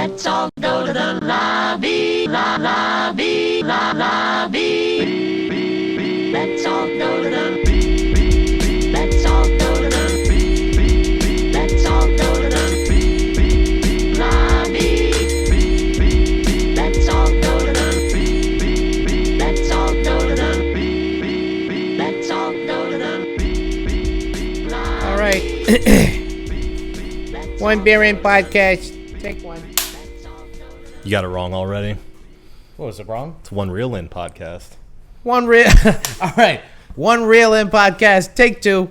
Let's all go to the lobby, lobby, lobby. Let's all go to the. Let's all go to the. Let's all go to the lobby. Let's all go to the. Let's all go to the. Let's all go to the lobby. All right. One beer in podcast. Take one. You got it wrong already. What was it wrong? It's One Real In podcast. One real. All right. One real in podcast. Take two.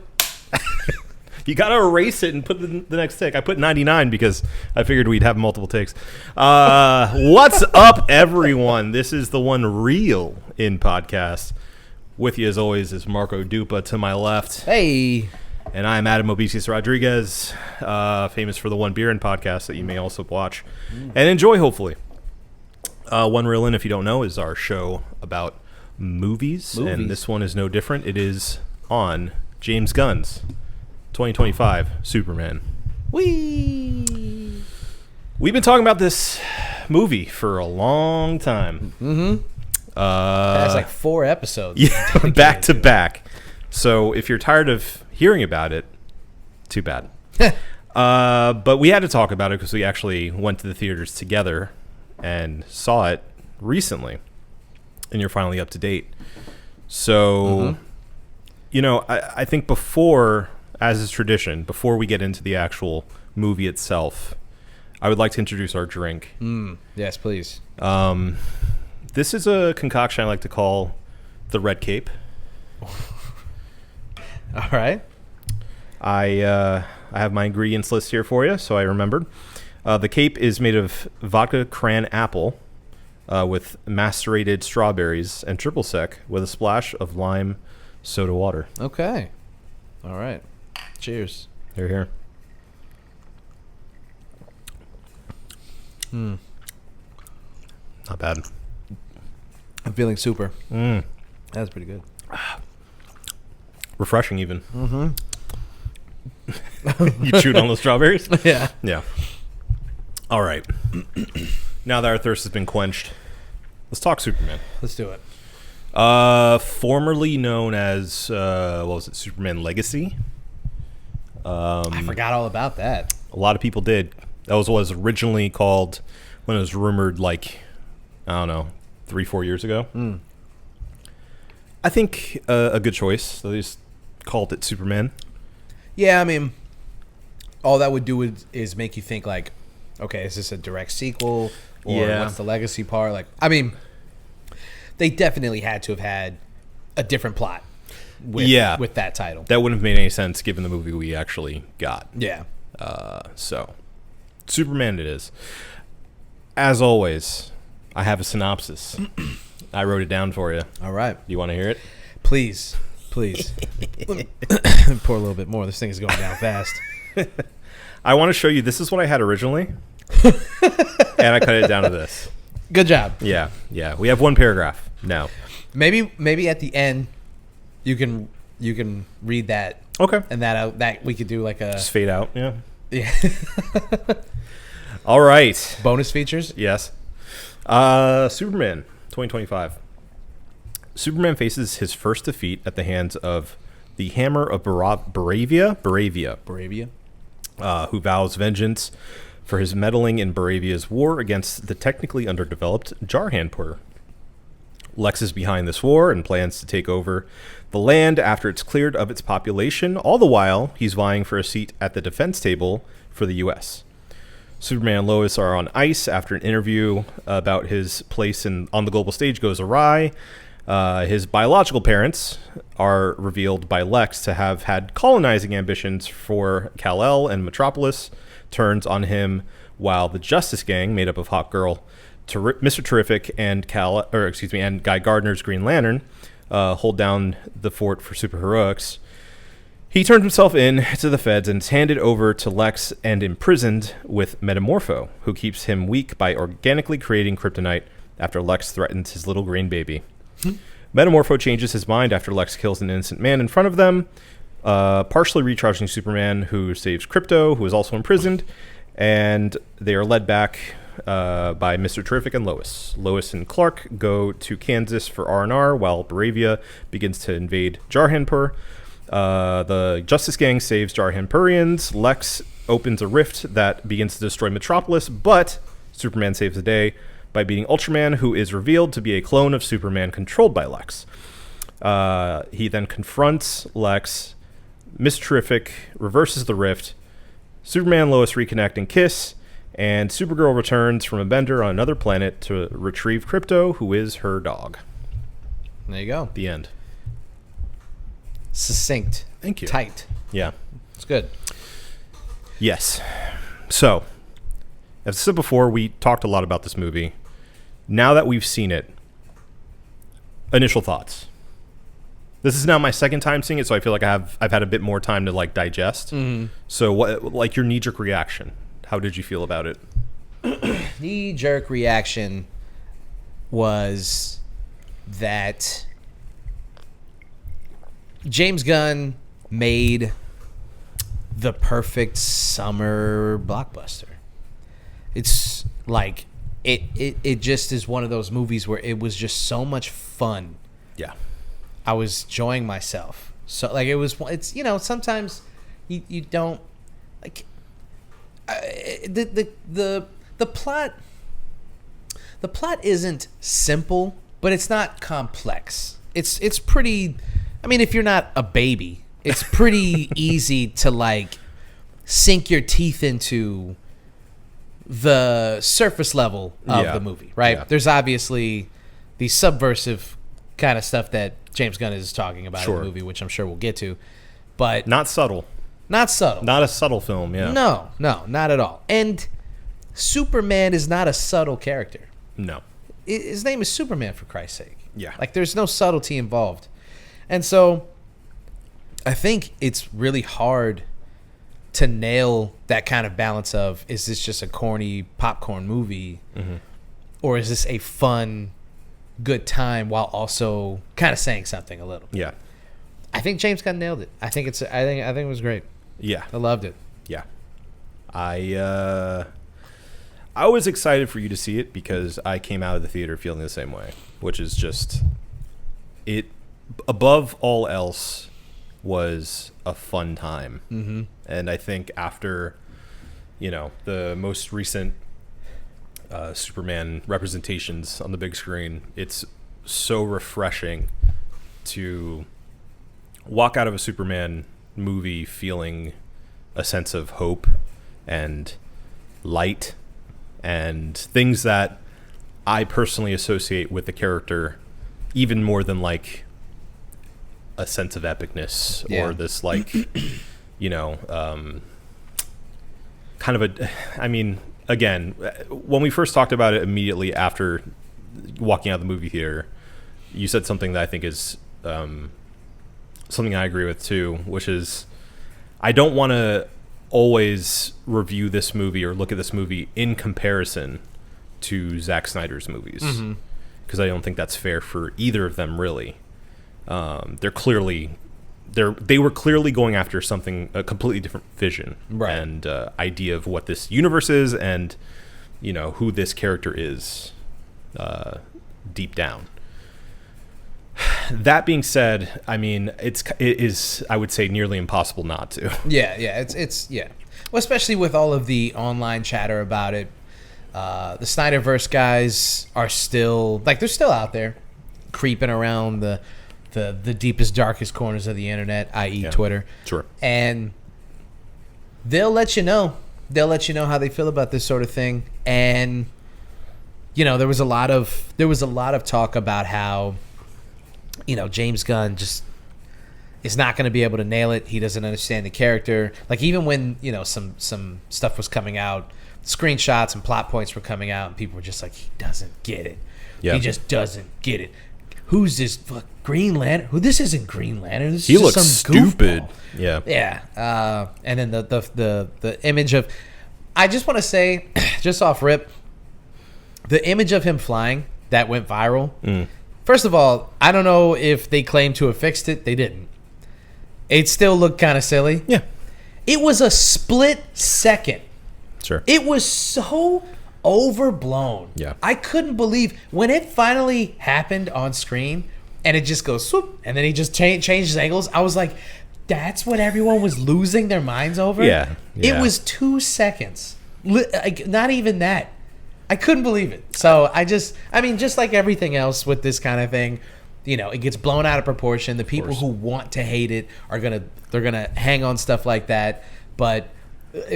You got to erase it and put the next take. I put 99 because I figured we'd have multiple takes. What's up, everyone? This is the One Real In podcast. With you, as always, is Marco Dupa to my left. Hey. And I'm Adam Obesius Rodriguez, famous for the One Beer In podcast that you may also watch and enjoy, hopefully. One Real In, if you don't know, is our show about movies. And this one is no different. It is on James Gunn's 2025 Superman. Whee! We've been talking about this movie for a long time. Mm-hmm. That's like 4 episodes. Yeah, back to back. So if you're tired of hearing about it, too bad. But we had to talk about it because we actually went to the theaters together and saw it recently. And you're finally up to date. So, you know, I think before, as is tradition, before we get into the actual movie itself, I would like to introduce our drink. Yes, please. This is a concoction I like to call the Red Cape. All right. I have my ingredients list here for you, so I remembered. The Cape is made of vodka cran-apple with macerated strawberries and triple sec with a splash of lime soda water. Okay. All right. Cheers. Here. Not bad. I'm feeling super. That's pretty good. Refreshing, even. You chewed on the strawberries? Yeah. Yeah. All right. Now that our thirst has been quenched, let's talk Superman. Let's do it. Formerly known as, what was it, Superman Legacy? I forgot all about that. A lot of people did. That was what it was originally called when it was rumored, like, I don't know, 3-4 years ago. I think a good choice. They just called it Superman. Yeah, I mean, all that would do is make you think, like, okay, is this a direct sequel? Or what's the legacy part? Like, I mean, they definitely had to have had a different plot with that title. That wouldn't have made any sense given the movie we actually got. Yeah. So, Superman it is. As always, I have a synopsis. I wrote it down for you. All right. You want to hear it? Please. Pour a little bit more. This thing is going down fast. I want to show you. This is what I had originally. And I cut it down to this. Good job. Yeah. We have one paragraph now. Maybe at the end you can read that. Okay. And that we could do like a Just fade out. Yeah. All right. Bonus features? Yes. Superman 2025. Superman faces his first defeat at the hands of the Hammer of Baravia, who vows vengeance for his meddling in Baravia's war against the technically underdeveloped Jarhanpur. Lex is behind this war and plans to take over the land after it's cleared of its population. All the while, he's vying for a seat at the defense table for the U.S. Superman and Lois are on ice after an interview about his place on the global stage goes awry. His biological parents are revealed by Lex to have had colonizing ambitions for Kal-El, and Metropolis turns on him while the Justice Gang, made up of Hawkgirl, Mr. Terrific, and Guy Gardner's Green Lantern, hold down the fort for superheroics. He turns himself in to the feds and is handed over to Lex and imprisoned with Metamorpho, who keeps him weak by organically creating kryptonite after Lex threatens his little green baby. Metamorpho changes his mind after Lex kills an innocent man in front of them, partially recharging Superman, who saves Krypto, who is also imprisoned, and they are led back by Mr. Terrific and Lois. Lois and Clark go to Kansas for R&R while Bravia begins to invade Jarhanpur. The Justice Gang saves Jarhanpurians. Lex opens a rift that begins to destroy Metropolis, but Superman saves the day by beating Ultraman, who is revealed to be a clone of Superman controlled by Lex. He then confronts Lex. Mr. Terrific reverses the rift. Superman and Lois reconnect and kiss, and Supergirl returns from a bender on another planet to retrieve Krypto, who is her dog. There you go. The end. Succinct. Thank you. Tight. Yeah. It's good. Yes. So, as I said before, we talked a lot about this movie. Now that we've seen it, initial thoughts. This is now my second time seeing it, so I feel like I've had a bit more time to like digest. Mm-hmm. So, what, like your knee-jerk reaction? How did you feel about it? Knee-jerk reaction was that James Gunn made the perfect summer blockbuster. It's like it just is one of those movies where it was just so much fun. Yeah. I was enjoying myself. So like it's you know, sometimes you don't like the plot isn't simple, but it's not complex. It's pretty, I mean, if you're not a baby, it's pretty easy to like sink your teeth into the surface level of the movie, right? Yeah. There's obviously the subversive kind of stuff that James Gunn is talking about in the movie, which I'm sure we'll get to, but not subtle. Not subtle. Not a subtle film, yeah. No, not at all. And Superman is not a subtle character. No. His name is Superman, for Christ's sake. Yeah. Like, there's no subtlety involved. And so I think it's really hard to nail that kind of balance of, is this just a corny popcorn movie, or is this a fun, good time while also kind of saying something a little? Yeah. I think James Gunn nailed it. I think it was great. Yeah. I loved it. Yeah. I was excited for you to see it because I came out of the theater feeling the same way, which is just, it above all else was a fun time. Mm-hmm. And I think after, the most recent Superman representations on the big screen, it's so refreshing to walk out of a Superman movie feeling a sense of hope and light and things that I personally associate with the character even more than like a sense of epicness or this like kind of again, when we first talked about it immediately after walking out of the movie theater, you said something that I think is something I agree with too, which is I don't want to always review this movie or look at this movie in comparison to Zack Snyder's movies, because I don't think that's fair for either of them really. They were clearly going after a completely different vision and idea of what this universe is and who this character is deep down. That being said, I mean, it is I would say nearly impossible not to. Yeah, it's well, especially with all of the online chatter about it. The Snyderverse guys are still they're still out there creeping around the deepest, darkest corners of the internet, i.e. Twitter. Sure. And they'll let you know. They'll let you know how they feel about this sort of thing. And there was a lot of talk about how James Gunn just is not going to be able to nail it. He doesn't understand the character. Like, even when some stuff was coming out, screenshots and plot points were coming out, and people were just like, he doesn't get it. Yep. He just doesn't get it. Who's this Green Lantern? This isn't Green Lantern. This is some stupid. Goofball. Yeah. And then the image of, I just want to say, just off rip, the image of him flying that went viral. First of all, I don't know if they claimed to have fixed it. They didn't. It still looked kind of silly. Yeah. It was a split second. Sure. It was so overblown. Yeah. I couldn't believe when it finally happened on screen and it just goes swoop and then he just changes angles. I was like, that's what everyone was losing their minds over? Yeah. It was 2 seconds. Like, not even that. I couldn't believe it. So just like everything else with this kind of thing, you know, it gets blown out of proportion. The people who want to hate it they're gonna hang on stuff like that. But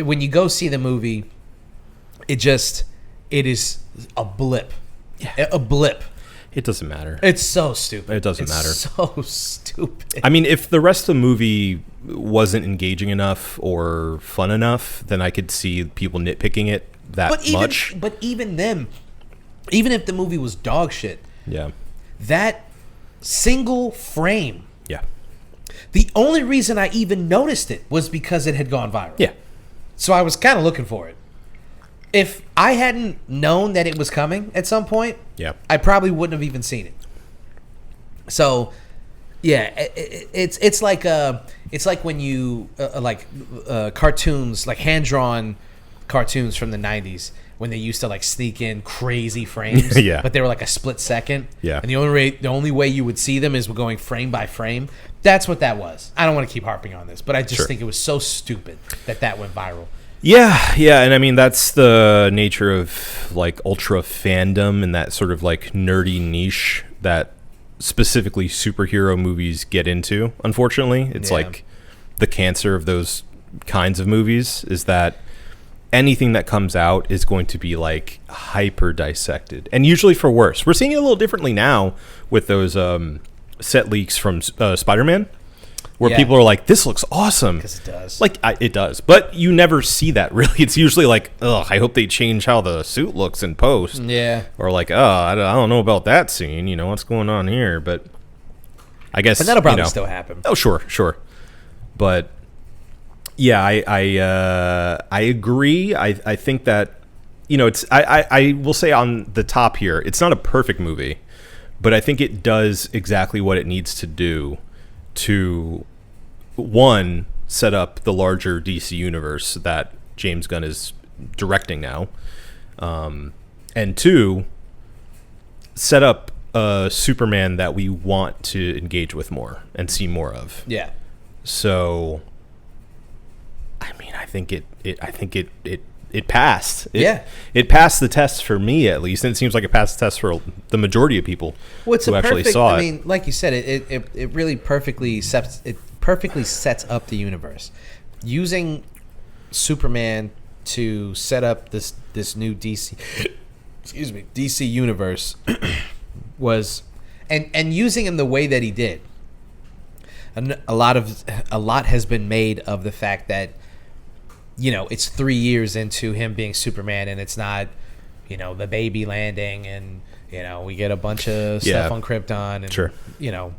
when you go see the movie, it is a blip. Yeah. A blip. It doesn't matter. It's so stupid. It doesn't matter. So stupid. I mean, if the rest of the movie wasn't engaging enough or fun enough, then I could see people nitpicking it much. But even then, even if the movie was dog shit, yeah, that single frame, yeah, the only reason I even noticed it was because it had gone viral. yeah. So I was kind of looking for it. If I hadn't known that it was coming at some point, Yeah. I probably wouldn't have even seen it. So, yeah, it's like when you cartoons, like hand drawn cartoons from the 90s, when they used to like sneak in crazy frames, Yeah. but they were like a split second, Yeah. and the only way you would see them is going frame by frame. That's what that was. I don't want to keep harping on this, but I just think it was so stupid that went viral. Yeah, and I mean that's the nature of like ultra fandom and that sort of like nerdy niche that specifically superhero movies get into. Unfortunately, it's like the cancer of those kinds of movies is that anything that comes out is going to be like hyper dissected, and usually for worse. We're seeing it a little differently now with those set leaks from Spider-Man. Where people are like, this looks awesome. Because it does. Like, it does. But you never see that, really. It's usually like, ugh, I hope they change how the suit looks in post. Yeah. Or like, oh, I don't know about that scene. You know, what's going on here? But I guess, But that'll probably still happen. Oh, sure. But, yeah, I agree. I think that, you know, it's I will say on the top here, it's not a perfect movie. But I think it does exactly what it needs to do to, one, set up the larger DC universe that James Gunn is directing now, and two, set up a Superman that we want to engage with more and see more of. Yeah. So, I mean, I think it passed. It passed the test for me, at least, and it seems like it passed the test for the majority of people who actually saw it. I mean, like you said, it really perfectly sets up the universe. Using Superman to set up this new DC universe was, and using him the way that he did. A lot has been made of the fact that, you know, it's 3 years into him being Superman, and it's not, you know, the baby landing, and, you know, we get a bunch of stuff on Krypton, and, you know,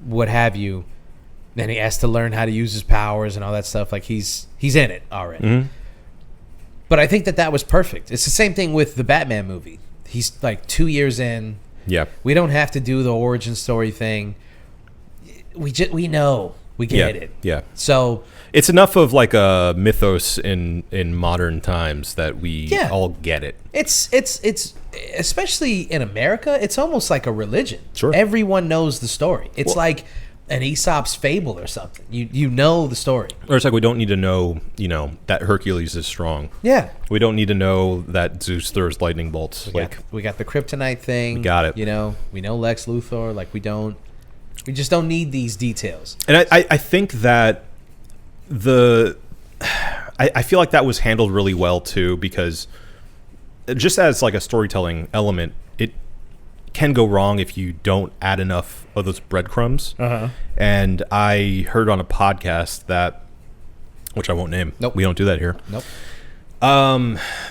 what have you. Then he has to learn how to use his powers and all that stuff. Like, he's in it already. Mm-hmm. But I think that was perfect. It's the same thing with the Batman movie. He's like 2 years in. Yeah. We don't have to do the origin story thing. We know. We get it. Yeah. So it's enough of like a mythos in modern times that we all get it. It's especially in America, it's almost like a religion. Sure. Everyone knows the story. It's like an Aesop's fable or something. You know the story. Or it's like we don't need to know, you know, that Hercules is strong. Yeah. We don't need to know that Zeus throws lightning bolts. We got the kryptonite thing. We got it. You know, we know Lex Luthor. Like, we just don't need these details. And I think that I feel like that was handled really well too, because just as like a storytelling element, it can go wrong if you don't add enough of those breadcrumbs. Uh-huh. And I heard on a podcast that, which I won't name. Nope. We don't do that here. Nope.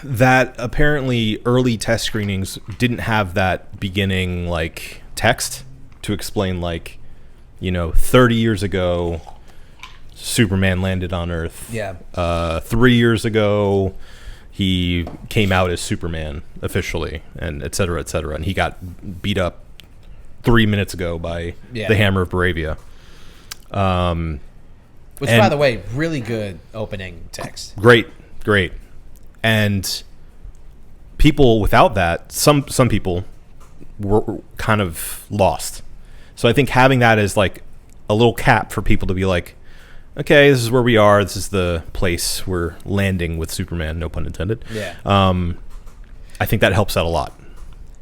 That apparently early test screenings didn't have that beginning like text to explain, like, you know, 30 years ago, Superman landed on Earth. Yeah. 3 years ago, he came out as Superman officially, and et cetera, and he got beat up 3 minutes ago by the Hammer of Baravia. Which, by the way, really good opening text. Great. And people without that, some people were kind of lost. So I think having that as like a little cap for people to be like, okay, this is where we are. This is the place we're landing with Superman. No pun intended. Yeah. I think that helps out a lot.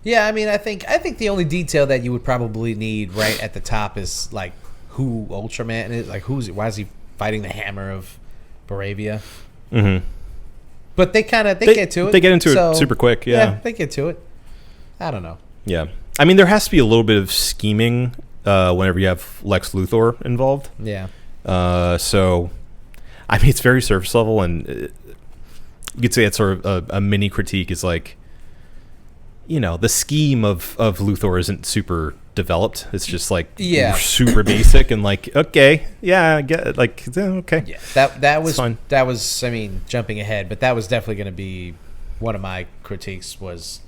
Yeah, I mean, I think the only detail that you would probably need right at the top is like who Ultraman is. Like, why is he fighting the hammer of Baravia? Mm-hmm. But they get to it. They get into it super quick. Yeah, they get to it. I don't know. Yeah, I mean, there has to be a little bit of scheming whenever you have Lex Luthor involved. Yeah. So, I mean, it's very surface level, and you could say it's sort of a mini critique. Is like, you know, the scheme of Luthor isn't super developed. It's just like super basic and like, okay, yeah, I get it. Like, okay, yeah, that was fine. That was, I mean, jumping ahead, but that was definitely going to be one of my critiques. Was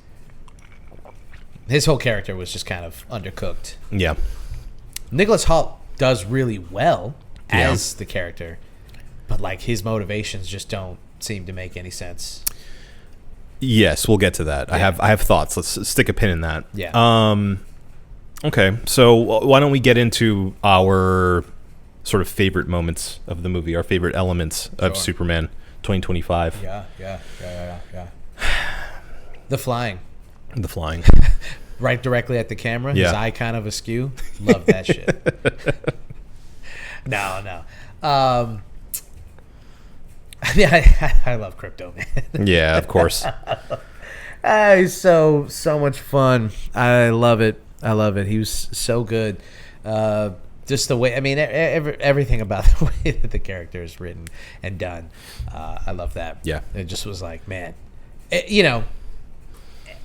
his whole character was just kind of undercooked. Yeah, Nicholas Hoult does really well as the character, but like his motivations just don't seem to make any sense. Yes, we'll get to that. Yeah. I have thoughts. Let's stick a pin in that. Yeah. Okay, so why don't we get into our sort of favorite moments of the movie, our favorite elements of Superman 2025. Yeah. The flying. Right directly at the camera. Yeah. His eye kind of askew. Love that shit. No. I love Krypto, man. Yeah, of course. He's so much fun. I love it. He was so good. Just the way, I mean, everything about the way that the character is written and done. I love that. Yeah. It just was like, man, you know,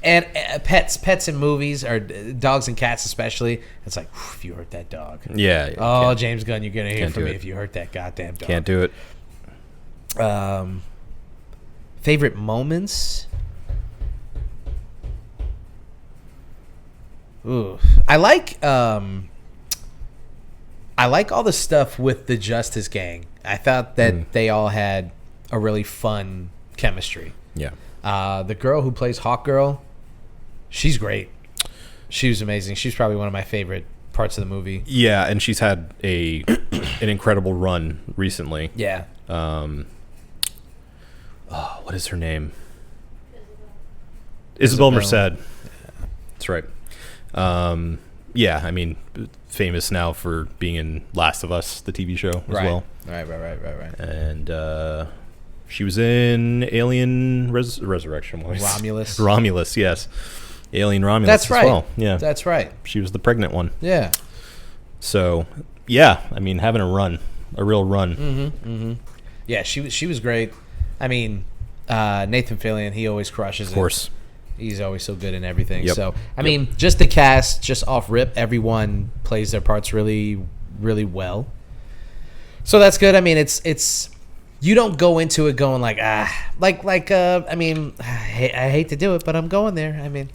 and pets in movies, or dogs and cats especially, it's like, if you hurt that dog. Yeah. Oh, James Gunn, you're going to hear from me if you hurt that goddamn dog. Can't do it. Favorite moments? Ooh, I like all the stuff with the Justice Gang. I thought that they all had a really fun chemistry. Yeah. The girl who plays Hawkgirl, she's great. She was amazing. She's probably one of my favorite parts of the movie. Yeah, and she's had an incredible run recently. Yeah. What is her name? Isabel Merced. Yeah. That's right. Yeah, I mean, famous now for being in Last of Us, the TV show, as well. Right. And she was in Alien Resurrection. Romulus, yes. Alien Romulus That's as right. well. Yeah. That's right. She was the pregnant one. Yeah. So, yeah, I mean, having a real run. Mm-hmm. Yeah, she was great. I mean, Nathan Fillion, he always crushes it. Of course. He's always so good in everything. Yep. So, I mean, just the cast, just off rip, everyone plays their parts really, really well. So that's good. I mean, it's you don't go into it going like, I mean, I hate to do it, but I'm going there. I mean,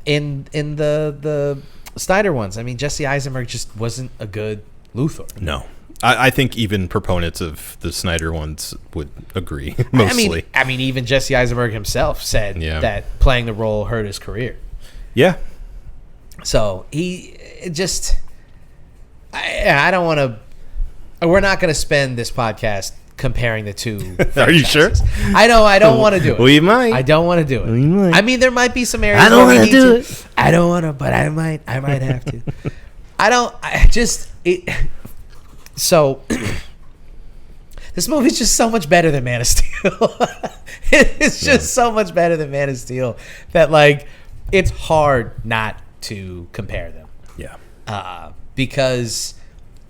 in the Snyder ones, I mean, Jesse Eisenberg just wasn't a good Luthor. No. I think even proponents of the Snyder ones would agree, mostly. I mean, even Jesse Eisenberg himself said that playing the role hurt his career. Yeah. So I don't want to. We're not going to spend this podcast comparing the two. Are you sure? I know. I don't want to do it. We might. I don't want to do it. We might. I mean, there might be some areas. I don't want to do it. I don't want to, but I might have to. So, this movie's just so much better than Man of Steel. It's just so much better than Man of Steel that, like, it's hard not to compare them. Yeah. Because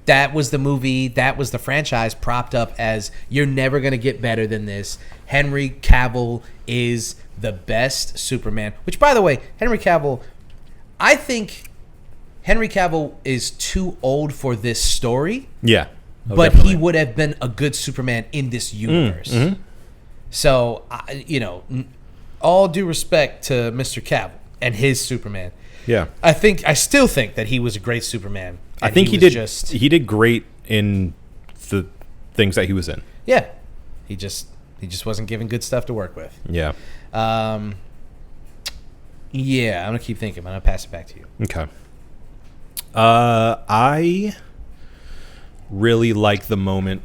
that was the movie, that was the franchise propped up as, you're never going to get better than this. Henry Cavill is the best Superman. Which, by the way, I think Henry Cavill is too old for this story. Yeah. But definitely. He would have been a good Superman in this universe. Mm-hmm. So, all due respect to Mr. Cavill and his Superman. Yeah. I still think that he was a great Superman. I think he did great in the things that he was in. Yeah. He just wasn't given good stuff to work with. Yeah. Yeah, I'm gonna keep thinking. I'm gonna pass it back to you. Okay. I really like the moment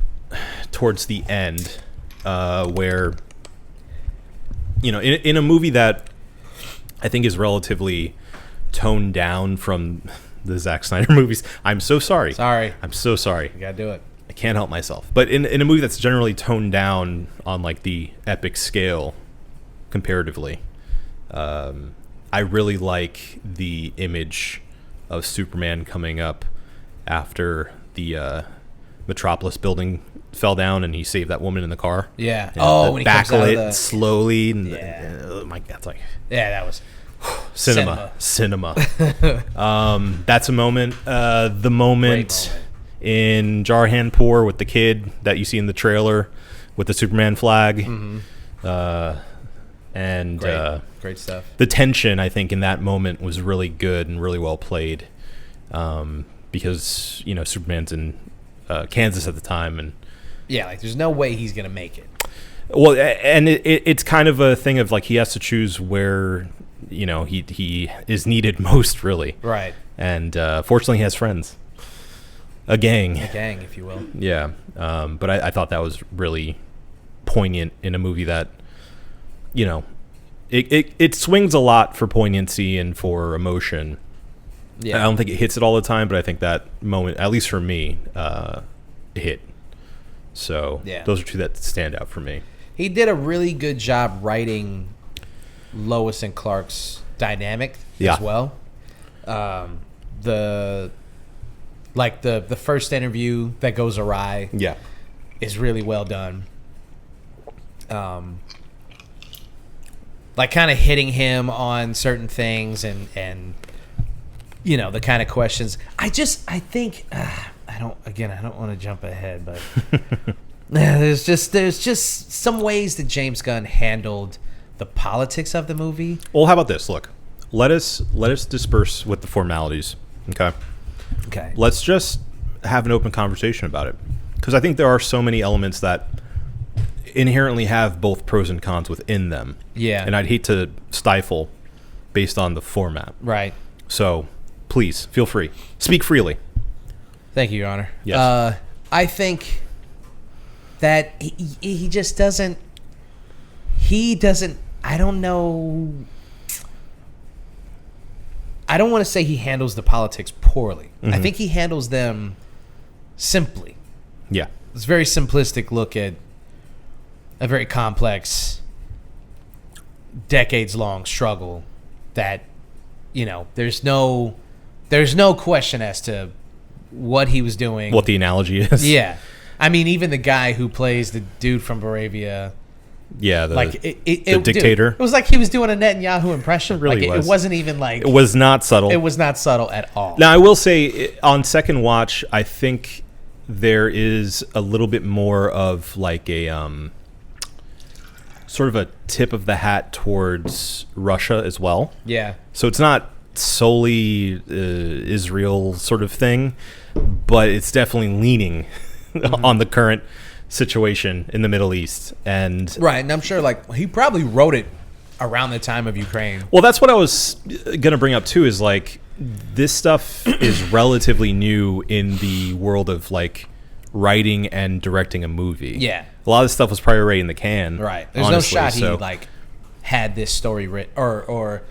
towards the end where, you know, in a movie that I think is relatively toned down from the Zack Snyder movies. I'm so sorry. I'm so sorry. You gotta do it. I can't help myself. But in a movie that's generally toned down on like the epic scale comparatively, I really like the image of Superman coming up after the Metropolis building fell down and he saved that woman in the car. Yeah. And When he comes out of backlit the... slowly. And Yeah. Oh my God, it's like that was... cinema. That's a moment. The moment in Jarhanpur with the kid that you see in the trailer with the Superman flag. Mm-hmm. And great stuff. the tension, I think, in that moment was really good and really well played, because, you know, Superman's in Kansas at the time, and Yeah, like there's no way he's gonna make it. well, and it's kind of a thing of like he has to choose where, you know, he is needed most, really. Right. And fortunately, he has friends, a gang, if you will. yeah. But I thought that was really poignant in a movie that, you know, it swings a lot for poignancy and for emotion. Yeah. I don't think it hits it all the time, but I think that moment, at least for me, hit. So Yeah. those are two that stand out for me. He did a really good job writing Lois and Clark's dynamic Yeah. as well. The first interview that goes awry Yeah. is really well done. Like kind of hitting him on certain things and you know, the kind of questions. I think I don't want to jump ahead, but there's just some ways that James Gunn handled the politics of the movie. Well, how about this? Look, let us disperse with the formalities. Okay. Okay. Let's just have an open conversation about it, because I think there are so many elements that inherently have both pros and cons within them. Yeah. And I'd hate to stifle based on the format. Right. So please feel free. Speak freely. Thank you, Your Honor. Yes. I think that he just doesn't. He doesn't. I don't know. I don't want to say he handles the politics poorly. I think he handles them simply. Yeah. It's a very simplistic look at a very complex, decades-long struggle that, you know, there's no question as to what he was doing. What the analogy is. Yeah. I mean, even the guy who plays the dude from Moravia, Yeah. like the dude, dictator. it was like he was doing a Netanyahu impression. It really like, was. It wasn't even like It was not subtle. It was not subtle at all. Now, I will say, on second watch, I think there is a little bit more of like a sort of a tip of the hat towards Russia as well. Yeah. So it's not solely Israel sort of thing, but it's definitely leaning on the current situation in the Middle East. And Right, and I'm sure like he probably wrote it around the time of Ukraine. well, that's what I was going to bring up too, is like this stuff is relatively new in the world of like writing and directing a movie. Yeah. A lot of this stuff was probably already in the can. Right. There's honestly, no shot so- he like had this story written or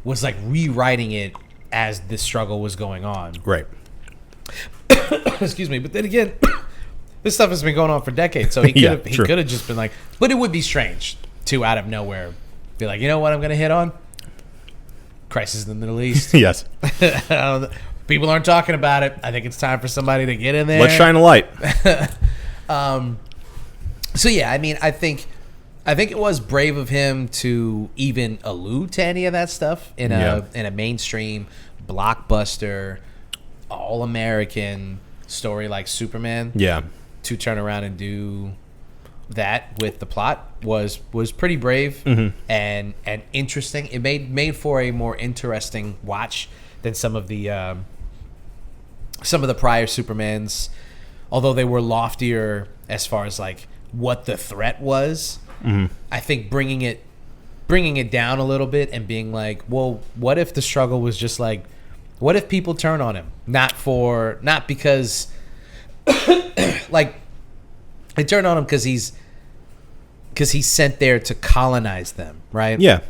was like rewriting it as this struggle was going on. Right. Excuse me, but then again, this stuff has been going on for decades, so he could Yeah, have true. just been like, but it would be strange to out of nowhere be like, you know what I'm going to hit on? Crisis in the Middle East. Yes. People aren't talking about it. I think it's time for somebody to get in there. Let's shine a light. So yeah, I mean, I think it was brave of him to even allude to any of that stuff in a mainstream blockbuster, all American story like Superman. Yeah. To turn around and do that with the plot was pretty brave and interesting. It made for a more interesting watch than some of the prior Supermans, although they were loftier as far as like what the threat was. I think bringing it bringing it down a little bit and being like, well, what if the struggle was just like, what if people turn on him? Not because, like, they turn on him because he's sent there to colonize them, right? Yeah.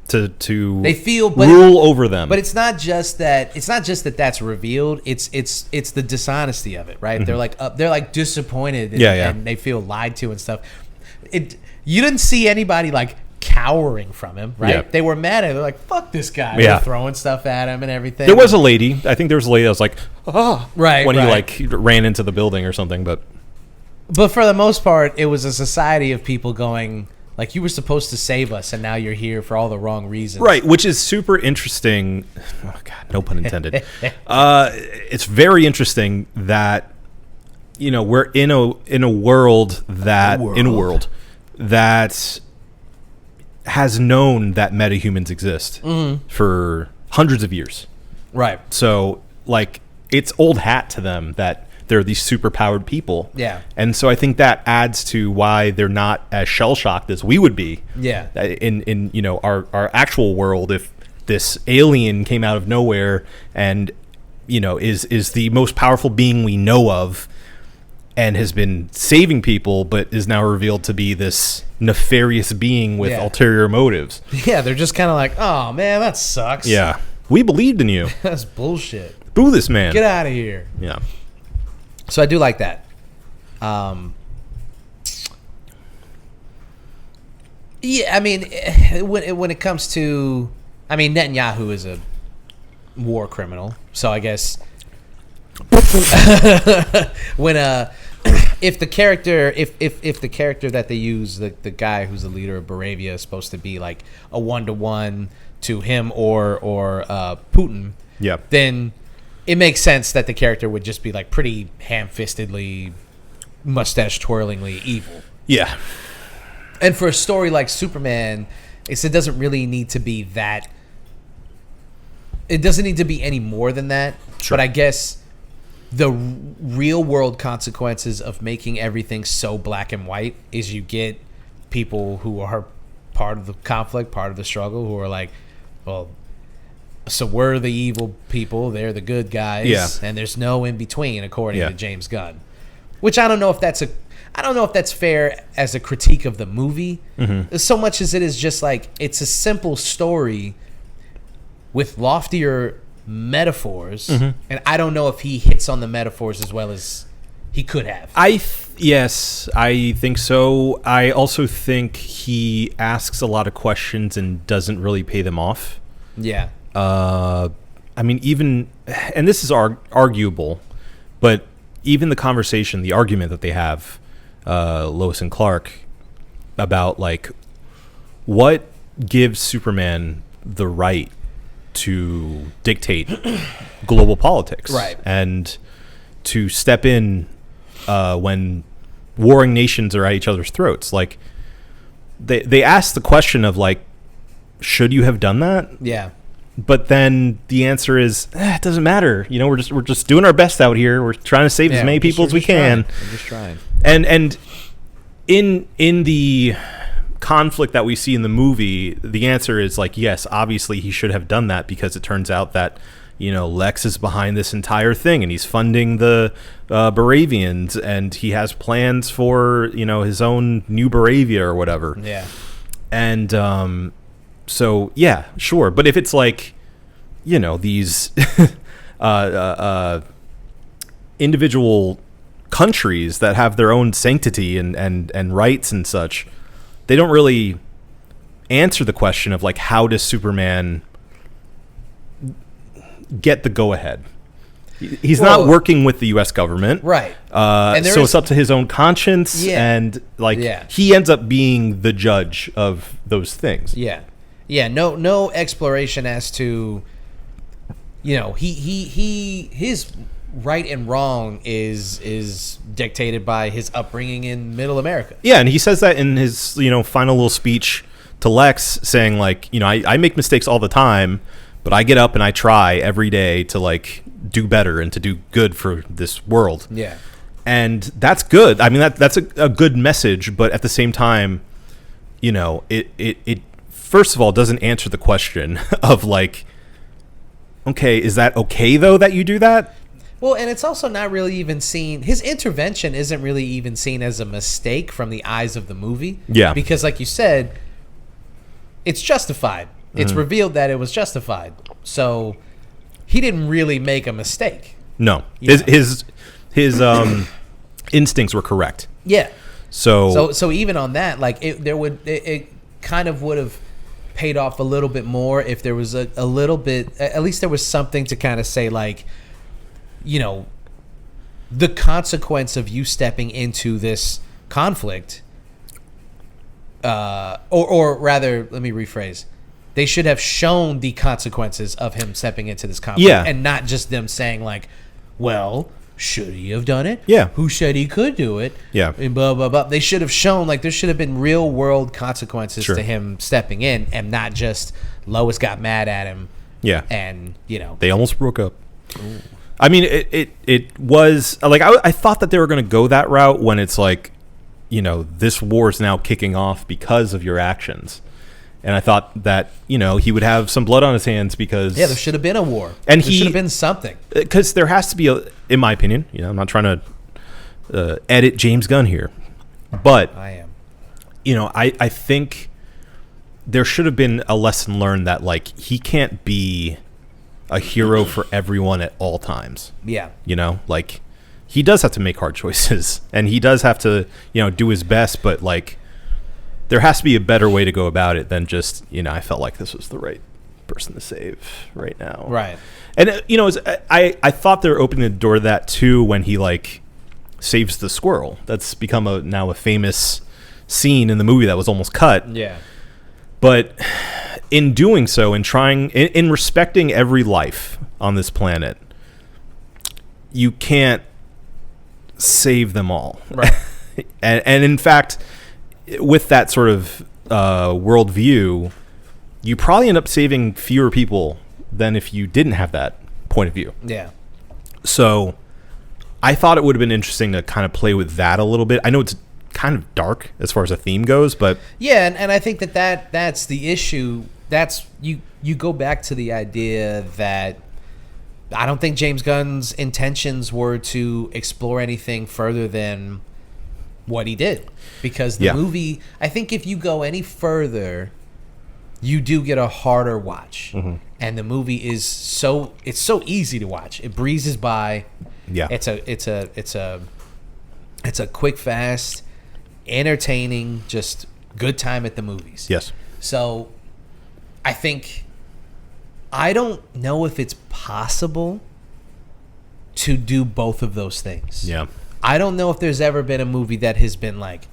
To they feel rule over them. But it's not just that that's revealed. It's the dishonesty of it, right? Mm-hmm. They're like disappointed and they feel lied to and stuff. You didn't see anybody like cowering from him, right? Yeah. They were mad at him. They're like, fuck this guy. Yeah. They're throwing stuff at him and everything. There was a lady. I think there was a lady that was like, right, when right. he like ran into the building or something. But for the most part, it was a society of people going, like, you were supposed to save us, and now you're here for all the wrong reasons. Right, which is super interesting. Oh, God, no pun intended. It's very interesting that, you know, we're in a world that has known that metahumans exist for hundreds of years. Right. So, like, it's old hat to them that they're these super-powered people. Yeah. And so I think that adds to why they're not as shell-shocked as we would be. Yeah. In you know, our actual world, if this alien came out of nowhere and, you know, is the most powerful being we know of and has been saving people, but is now revealed to be this nefarious being with ulterior motives. Yeah, they're just kind of like, oh, man, that sucks. Yeah. We believed in you. That's bullshit. Boo this man. Get out of here. Yeah. So I do like that. Yeah, I mean, when it comes to, I mean, Netanyahu is a war criminal, so I guess when if the character that they use, the guy who's the leader of Moravia is supposed to be like a 1-to-1 to him or Putin, Yeah. then it makes sense that the character would just be like pretty ham-fistedly, mustache-twirlingly evil. Yeah. And for a story like Superman, it doesn't really need to be that. It doesn't need to be any more than that. Sure. But I guess the real-world consequences of making everything so black and white is you get people who are part of the conflict, part of the struggle, who are like, well, so we're the evil people, they're the good guys, and there's no in between, according to James Gunn. Which I don't know if that's fair as a critique of the movie, so much as it is just like it's a simple story with loftier metaphors, and I don't know if he hits on the metaphors as well as he could have. Yes, I think so. I also think he asks a lot of questions and doesn't really pay them off. Yeah. I mean, even, and this is arguable, but even the conversation, the argument that they have, Lois and Clark, about like what gives Superman the right to dictate global politics, right, and to step in when warring nations are at each other's throats. Like they ask the question of like, should you have done that? Yeah. But then the answer is, it doesn't matter. You know, we're just doing our best out here. We're trying to save as many people as we can. We're just trying. And in the conflict that we see in the movie, the answer is like, yes, obviously he should have done that, because it turns out that, you know, Lex is behind this entire thing and he's funding the Baravians, and he has plans for, you know, his own new Baravia or whatever. Yeah. And so, yeah, sure. But if it's like, you know, these individual countries that have their own sanctity and rights and such, they don't really answer the question of, like, how does Superman get the go-ahead? He's not working with the U.S. government. Right. So it's up to his own conscience. Yeah. And, like, he ends up being the judge of those things. Yeah. Yeah, no exploration as to, you know, his right and wrong is dictated by his upbringing in Middle America. Yeah, and he says that in his, you know, final little speech to Lex, saying like, you know, I make mistakes all the time, but I get up and I try every day to like do better and to do good for this world. Yeah. And that's good. I mean, that's a good message, but at the same time, you know, it first of all, doesn't answer the question of like, okay, is that okay though that you do that? Well, and it's also not really even seen. His intervention isn't really even seen as a mistake from the eyes of the movie. Yeah. Because, like you said, it's justified. It's revealed that it was justified. So he didn't really make a mistake. No, Yeah. his instincts were correct. Yeah. So even on that, like it kind of would have paid off a little bit more if there was a little bit. At least there was something to kind of say, like, you know, the consequence of you stepping into this conflict, or rather, let me rephrase. They should have shown the consequences of him stepping into this conflict, and not just them saying like, well, should he have done it? Yeah. Who said he could do it? Yeah. And blah, blah, blah. They should have shown, like, there should have been real world consequences Sure. to him stepping in, and not just Lois got mad at him. Yeah. And, you know. They almost broke up. Ooh. I mean, it was like I thought that they were going to go that route when it's like, you know, this war is now kicking off because of your actions. And I thought that, you know, he would have some blood on his hands because... Yeah, there should have been a war. And there should have been something. Because there has to be, in my opinion, you know, I'm not trying to edit James Gunn here, but... I am. You know, I think there should have been a lesson learned that, like, he can't be a hero for everyone at all times. Yeah. You know, like, he does have to make hard choices, and he does have to, you know, do his best, but, like, there has to be a better way to go about it than just, you know, I felt like this was the right person to save right now. Right. And, you know, I thought they were opening the door to that, too, when he, like, saves the squirrel. That's become now a famous scene in the movie that was almost cut. Yeah. But in doing so, in respecting every life on this planet, you can't save them all. Right. and in fact, with that sort of worldview, you probably end up saving fewer people than if you didn't have that point of view. Yeah. So I thought it would have been interesting to kind of play with that a little bit. I know it's kind of dark as far as the theme goes, but yeah, and I think that's the issue. That's you go back to the idea that I don't think James Gunn's intentions were to explore anything further than what he did, because the movie, I think if you go any further, you do get a harder watch. And the movie is so easy to watch. It breezes by. Yeah. It's a quick, fast, entertaining, just good time at the movies. yes. So I don't know if it's possible to do both of those things. Yeah. I don't know if there's ever been a movie that has been like,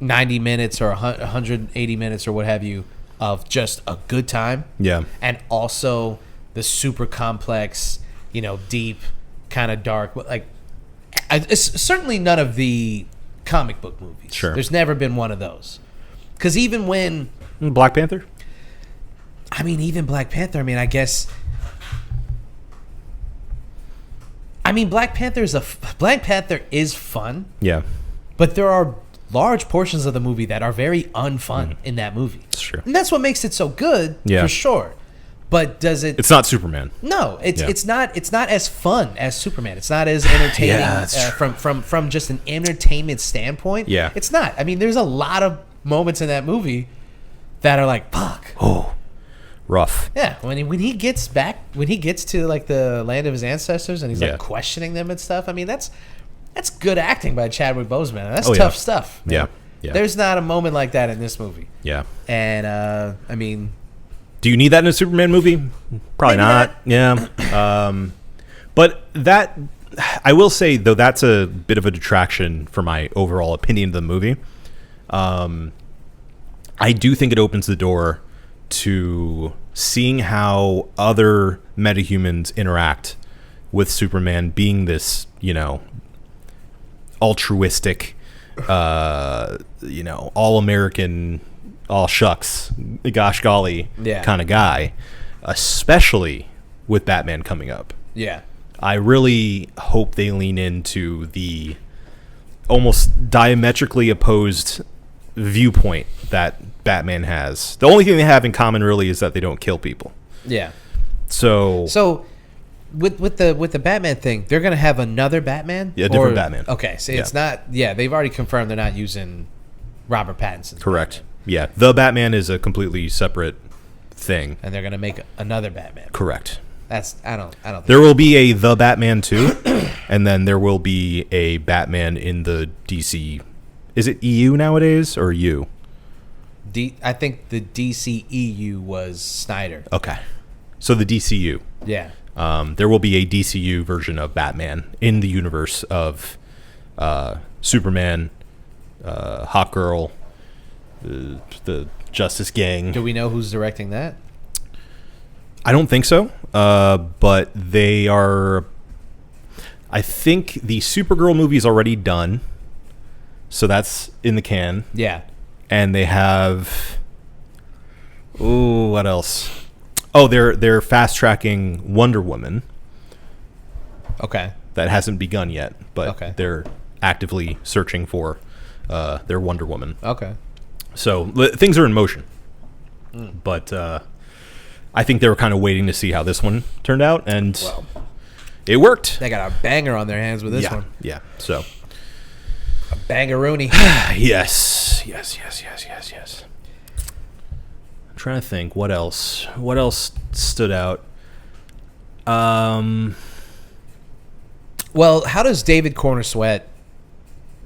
90 minutes or 180 minutes or what have you of just a good time. Yeah. And also the super complex, deep, kind of dark. Like, it's certainly none of the comic book movies. Sure. There's never been one of those. Because even when... Black Panther? even Black Panther, I guess... Black Panther is fun. Yeah. But there are large portions of the movie that are very unfun in that movie. It's true. And that's what makes it so good, for sure. But does it... It's not Superman. No, it's not as fun as Superman. It's not as entertaining from just an entertainment standpoint. Yeah. It's not. There's a lot of moments in that movie that are like, fuck. Oh, rough. Yeah, when he gets to like the land of his ancestors and he's like questioning them and stuff. That's good acting by Chadwick Boseman. That's tough stuff. Man. Yeah. There's not a moment like that in this movie. Yeah. And do you need that in a Superman movie? Probably not. Yeah. But that, I will say though, that's a bit of a detraction for my overall opinion of the movie. I do think it opens the door to seeing how other metahumans interact with Superman being this, altruistic, all-American, all shucks, gosh golly kind of guy, especially with Batman coming up. Yeah. I really hope they lean into the almost diametrically opposed viewpoint that Batman has. The only thing they have in common really is that they don't kill people. Yeah. So with the Batman thing, they're gonna have another Batman. Yeah, different Batman. Okay, so it's not. Yeah, they've already confirmed they're not using Robert Pattinson's correct. Batman. Yeah, the Batman is a completely separate thing. And they're gonna make another Batman. Correct. That's I don't. Think There will be a The Batman 2, and then there will be a Batman in the DC. Is it EU nowadays or U? I think the DCEU was Snyder. Okay, so the DCU. Yeah. There will be a DCU version of Batman in the universe of Superman, Hawkgirl, the Justice Gang. Do we know who's directing that? I don't think so, but they are. I think the Supergirl movie is already done, so that's in the can. Yeah. And they have. Ooh, what else? Oh, they're fast tracking Wonder Woman. Okay. That hasn't begun yet, but Okay. they're actively searching for their Wonder Woman. Okay. So things are in motion, but I think they were kind of waiting to see how this one turned out, and it worked. They got a banger on their hands with this one. Yeah. So A bangaroony. yes. I'm trying to think what else. What else stood out? Well, how does David Corn Sweat,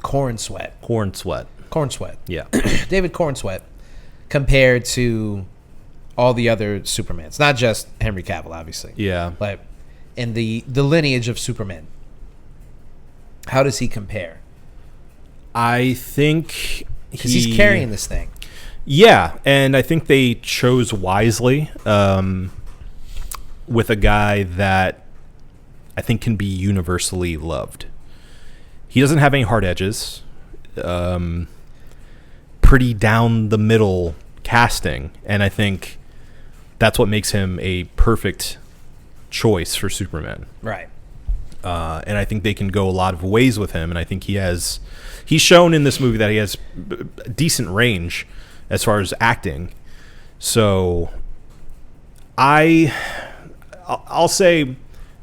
Corn Sweat. Yeah. David Corn Sweat, compared to all the other Supermans? Not just Henry Cavill, obviously. Yeah. But in the lineage of Superman, how does he compare? I think Because he's carrying this thing. Yeah, and I think they chose wisely with a guy that I think can be universally loved. He doesn't have any hard edges. Pretty down the middle casting, and I think that's what makes him a perfect choice for Superman. Right. And I think they can go a lot of ways with him, and I think he's shown in this movie that he has decent range as far as acting. So I'll say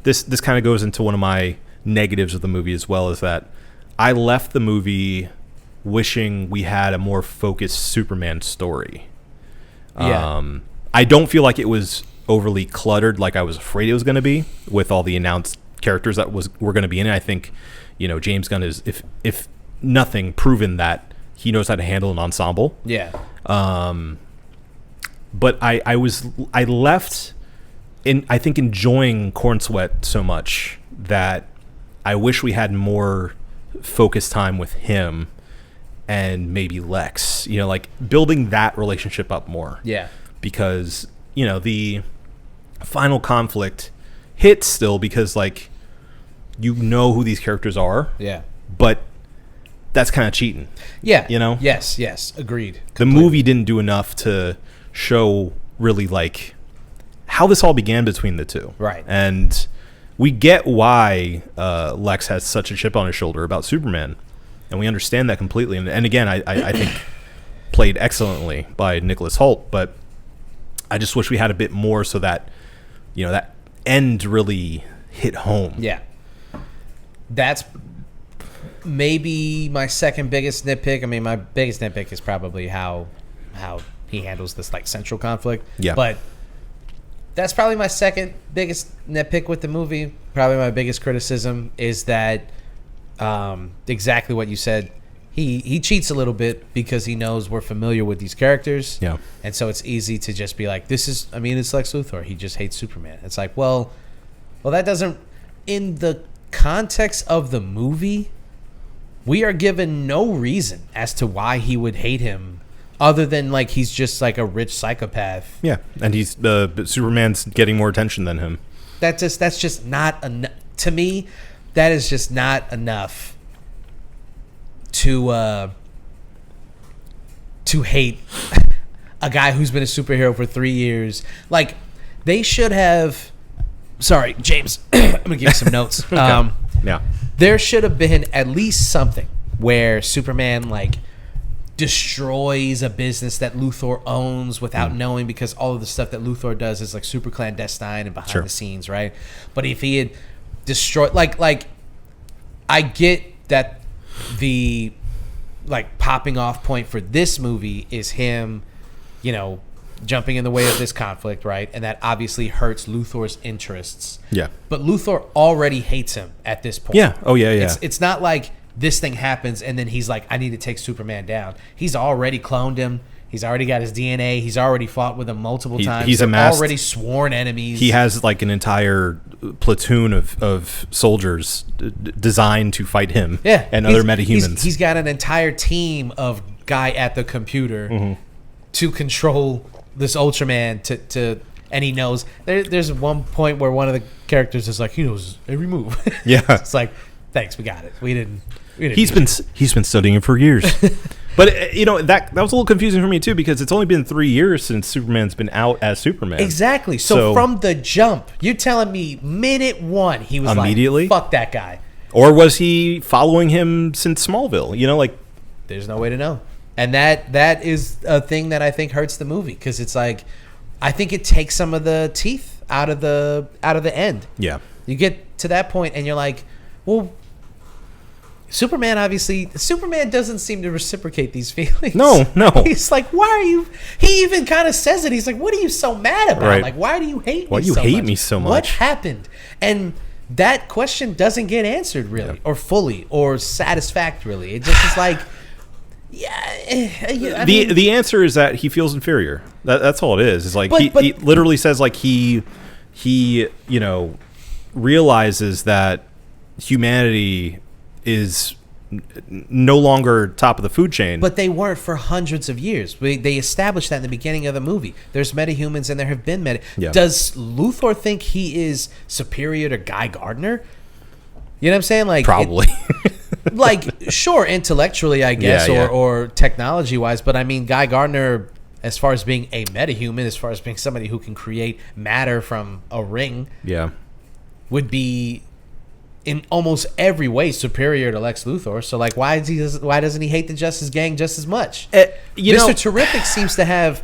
this kind of goes into one of my negatives of the movie as well, is that I left the movie wishing we had a more focused Superman story. Yeah. I don't feel like it was overly cluttered like I was afraid it was going to be with all the announced characters that were going to be in it. I think, James Gunn is, if nothing, proven that he knows how to handle an ensemble. Yeah. But I left in, I think, enjoying Corn Sweat so much that I wish we had more focused time with him and maybe Lex, like building that relationship up more. Yeah. Because, the final conflict hits still because, who these characters are. Yeah. But that's kind of cheating. Yeah. Yes, agreed. The movie didn't do enough to show really how this all began between the two. Right. And we get why Lex has such a chip on his shoulder about Superman, and we understand that completely. And again, I think played excellently by Nicholas Hoult, but I just wish we had a bit more so that that end really hit home. Yeah. That's maybe my second biggest nitpick. I mean, my biggest nitpick is probably how he handles this central conflict. Yeah. But that's probably my second biggest nitpick with the movie. Probably my biggest criticism is that exactly what you said. He cheats a little bit because he knows we're familiar with these characters. Yeah. And so it's easy to just be like, it's Lex Luthor. He just hates Superman. It's like, well, that doesn't, in the context of the movie, we are given no reason as to why he would hate him other than he's just a rich psychopath. Yeah. And he's Superman's getting more attention than him. That's just not enough. To me, that is just not enough to hate a guy who's been a superhero for 3 years. They should have. Sorry, James. I'm gonna give you some notes. Okay. Yeah. There should have been at least something where Superman destroys a business that Luthor owns without knowing, because all of the stuff that Luthor does is like super clandestine and behind the scenes, right? But if he had destroyed, like I get that the like popping off point for this movie is him, you know, jumping in the way of this conflict, right? And that obviously hurts Luthor's interests. Yeah. But Luthor already hates him at this point. Yeah. Oh, yeah, yeah. It's not like this thing happens and then he's like, I need to take Superman down. He's already cloned him. He's already got his DNA. He's already fought with him multiple times. He's They're amassed, already sworn enemies. He has like an entire platoon of soldiers designed to fight him and other metahumans. He's got an entire team of guy at the computer to control this Ultraman to and he knows there's one point where one of the characters is like, he knows every move. Yeah. It's like, thanks, we got it. We didn't he's been studying it for years. But you know, that was a little confusing for me too, because it's only been 3 years since Superman's been out as Superman. Exactly. So from the jump, you're telling me minute one he was immediately like, fuck that guy. Or was he following him since Smallville? You know, like, there's no way to know. And that is a thing that I think hurts the movie, because it's like, I think it takes some of the teeth out of the end. Yeah. You get to that point and you're like, well, Superman doesn't seem to reciprocate these feelings. No. He's like, why are you? He even kind of says it. He's like, what are you so mad about? Right. Like, why do you hate me? Why do you hate me so much? What happened? And that question doesn't get answered really, or fully, or satisfactorily. It just is like, the answer is that he feels inferior. That's all it is. It's like he literally says like he you know realizes that humanity is no longer top of the food chain. But they weren't for hundreds of years. They established that in the beginning of the movie. There's metahumans and there have been Yeah. Does Luthor think he is superior to Guy Gardner? You know what I'm saying? Like, probably. Like, sure, intellectually, I guess, Yeah. or technology-wise, but I mean, Guy Gardner, as far as being a metahuman, as far as being somebody who can create matter from a ring, would be in almost every way superior to Lex Luthor. So, like, why doesn't he hate the Justice Gang just as much? Mr. Terrific seems to have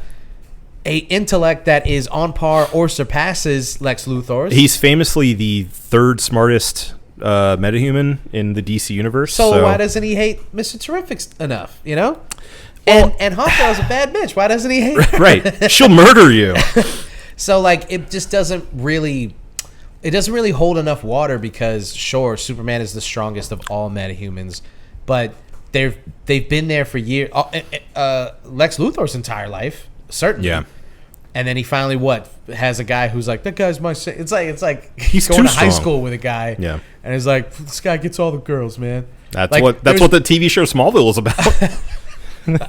a intellect that is on par or surpasses Lex Luthor's. He's famously the third smartest metahuman in the DC universe. So why doesn't he hate Mr. Terrific enough? You know, and Hawkgirl's a bad bitch. Why doesn't he hate her? Right? She'll murder you. So like, it just doesn't really hold enough water, because sure, Superman is the strongest of all metahumans, but they've been there for years. Lex Luthor's entire life, certainly. Yeah. And then he finally has a guy who's like, that guy's my. It's like he's going too to high strong. school with a guy. Yeah. And he's like, this guy gets all the girls, man. That's like, what the TV show Smallville was about.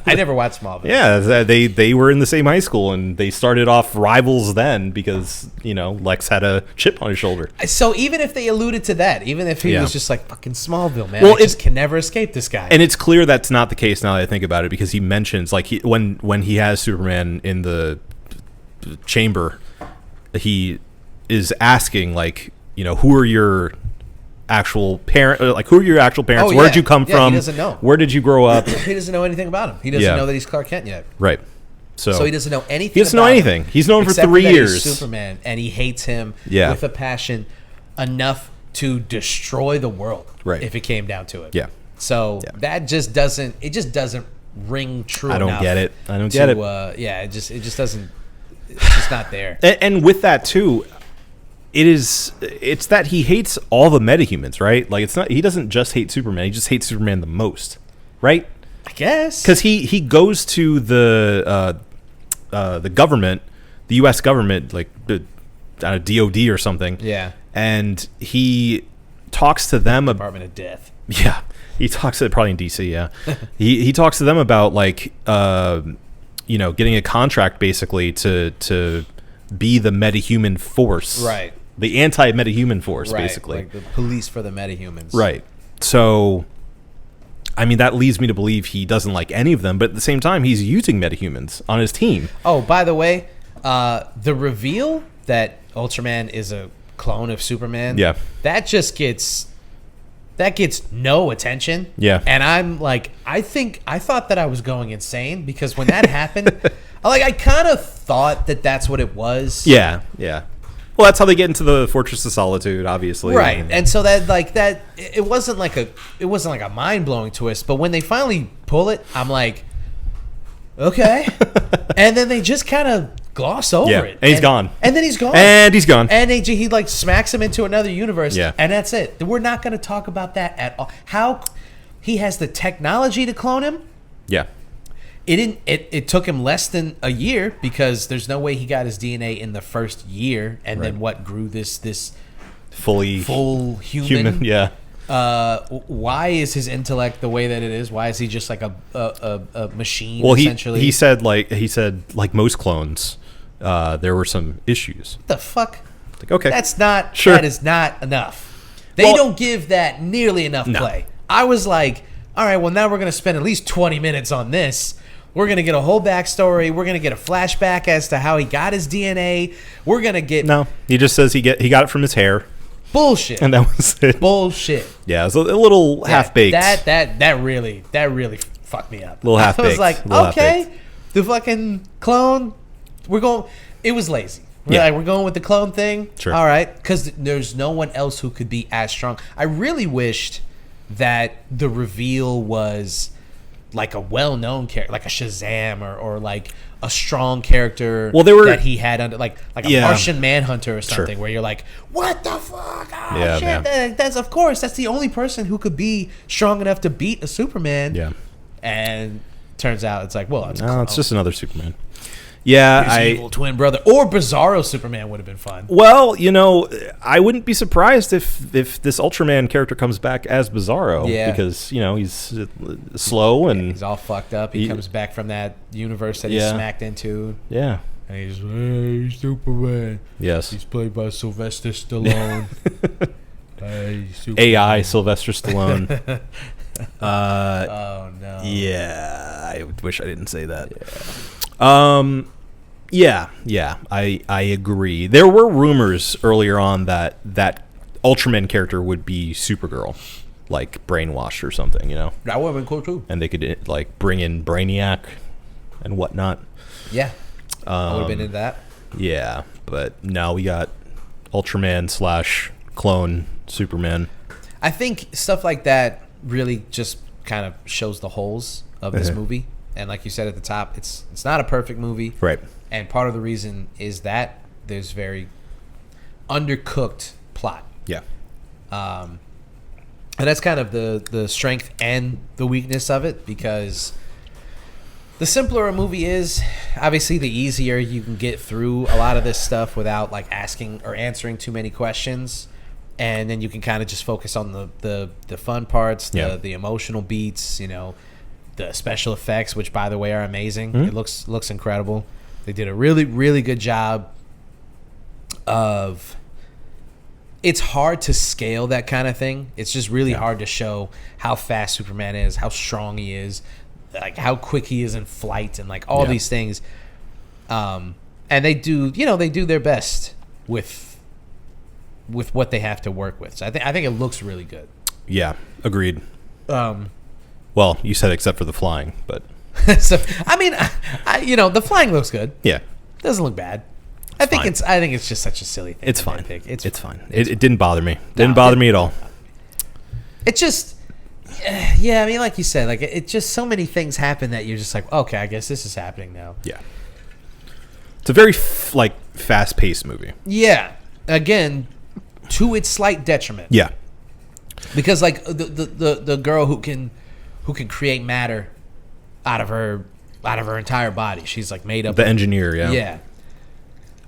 I never watched Smallville. Yeah, they were in the same high school, and they started off rivals then because, you know, Lex had a chip on his shoulder. So even if they alluded to that, even if he was just like, fucking Smallville, man, well, I just can never escape this guy. And it's clear that's not the case now that I think about it, because he mentions, like, when he has Superman in the chamber, he is asking, like, you know, who are your actual parents? Oh, Where'd you come from? He doesn't know. Where did you grow up? He doesn't know anything about him. He doesn't know that he's Clark Kent yet. Right. So he doesn't know anything. He doesn't know about anything. him, He's known for except 3 that he's years. Superman, and he hates him Yeah. with a passion enough to destroy the world. Right. If it came down to it. Yeah. So that just doesn't. It just doesn't ring true. I don't enough get it. I don't get it. It just doesn't. It's just not there. And with that too, it's that he hates all the metahumans, right? Like, it's not, he doesn't just hate Superman, he just hates Superman the most, right? I guess, because he goes to the government, the U.S. government, like the DOD or something, and he talks to them Department of Death. Yeah, he talks to probably in DC. Yeah, he talks to them about, like, you know, getting a contract basically to be the metahuman force, right? The anti-metahuman force, right, basically, like the police for the metahumans, right? So, I mean, that leads me to believe he doesn't like any of them, but at the same time, he's using metahumans on his team. Oh, by the way, the reveal that Ultraman is a clone of Superman, that just gets that gets no attention. Yeah. And I'm like, I thought that I was going insane because when that happened, I kind of thought that that's what it was. Yeah. Well, that's how they get into the Fortress of Solitude, obviously. Right. And so that it wasn't like a mind-blowing twist, but when they finally pull it, I'm like, okay. And then they just kind of gloss over it. And he's gone. And then he's gone. And he's gone. And he like smacks him into another universe. Yeah. And that's it. We're not going to talk about that at all. How he has the technology to clone him. Yeah. It took him less than a year because there's no way he got his DNA in the first year, and then what grew this full human. Yeah. Why is his intellect the way that it is? Why is he just like a machine? Well, essentially, he said like most clones, there were some issues. What the fuck? Like, okay, that is not enough. They don't give that nearly enough play. I was like, all right, well now we're gonna spend at least 20 minutes on this. We're going to get a whole backstory. We're going to get a flashback as to how he got his DNA. We're going to get... No, he just says he got it from his hair. Bullshit. And that was it. Bullshit. Yeah, it was a little half-baked. That really fucked me up. A little half-baked. I was like, okay, the fucking clone, it was lazy. We're going with the clone thing. Sure. All right, because there's no one else who could be as strong. I really wished that the reveal was... like a well-known character, like a Shazam or like a strong character that he had under like a Martian Manhunter or something, where you're like, what the fuck? Oh, shit. That's the only person who could be strong enough to beat a Superman. Yeah. And turns out it's like, well, it's just another Superman. Yeah, his evil twin brother or Bizarro Superman would have been fun. Well, I wouldn't be surprised if this Ultraman character comes back as Bizarro. Yeah. Because he's slow and he's all fucked up. He comes back from that universe that he smacked into. Yeah. And he's hey, Superman. Yes. He's played by Sylvester Stallone. Hey, Superman. AI Sylvester Stallone. Oh no. Yeah, I wish I didn't say that. Yeah. I agree. There were rumors earlier on that Ultraman character would be Supergirl, like brainwashed or something, That would have been cool too. and they could like bring in Brainiac and whatnot. Yeah. I would have been into that. Yeah, but now we got Ultraman / clone Superman. I think stuff like that really just kind of shows the holes of this movie. And like you said at the top, it's not a perfect movie. Right. And part of the reason is that there's very undercooked plot. Yeah. And that's kind of the strength and the weakness of it, because the simpler a movie is, obviously the easier you can get through a lot of this stuff without like asking or answering too many questions. And then you can kind of just focus on the fun parts, the emotional beats, the special effects, which by the way are amazing. It looks incredible. They did a really, really good job of... It's hard to scale that kind of thing. It's just really hard to show how fast Superman is, how strong he is, like how quick he is in flight, and like all these things. And they do, they do their best with what they have to work with. So I think it looks really good. Yeah, agreed. Well, you said except for the flying, but so I mean, the flying looks good. Yeah, doesn't look bad. I think it's just such a silly thing. It's fine. It's fine. It didn't bother me. Didn't bother me at all. It just, I mean, like you said, like it just so many things happen that you're just like, okay, I guess this is happening now. Yeah, it's a very fast-paced movie. Yeah, again, to its slight detriment. Yeah, because like the girl who can create matter out of her entire body, she's like made up. The engineer, yeah. Yeah.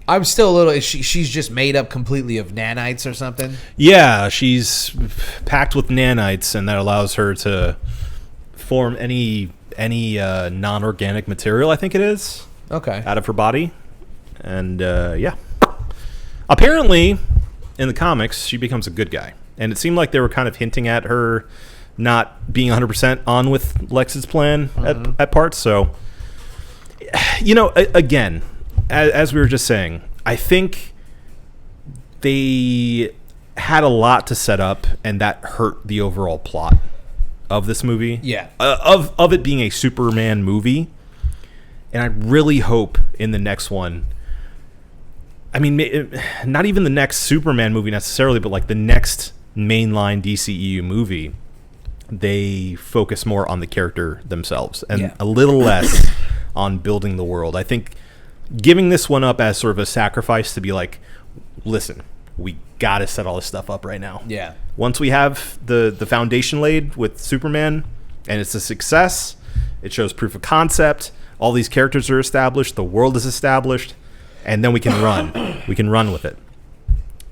I'm still a little. She's just made up completely of nanites or something. Yeah, she's packed with nanites, and that allows her to form any non-organic material. I think it is. Okay. Out of her body, and apparently, in the comics, she becomes a good guy, and it seemed like they were kind of hinting at her not being 100% on with Lex's plan at parts. So, again. As we were just saying, I think they had a lot to set up, and that hurt the overall plot of this movie. Yeah. Of it being a Superman movie. And I really hope in the next one, I mean, not even the next Superman movie necessarily, but like the next mainline DCEU movie, they focus more on the character themselves and a little less on building the world. I think giving this one up as sort of a sacrifice to be like, listen, we got to set all this stuff up right now. Yeah. Once we have the foundation laid with Superman and it's a success, it shows proof of concept, all these characters are established, the world is established, and then we can run. We can run with it.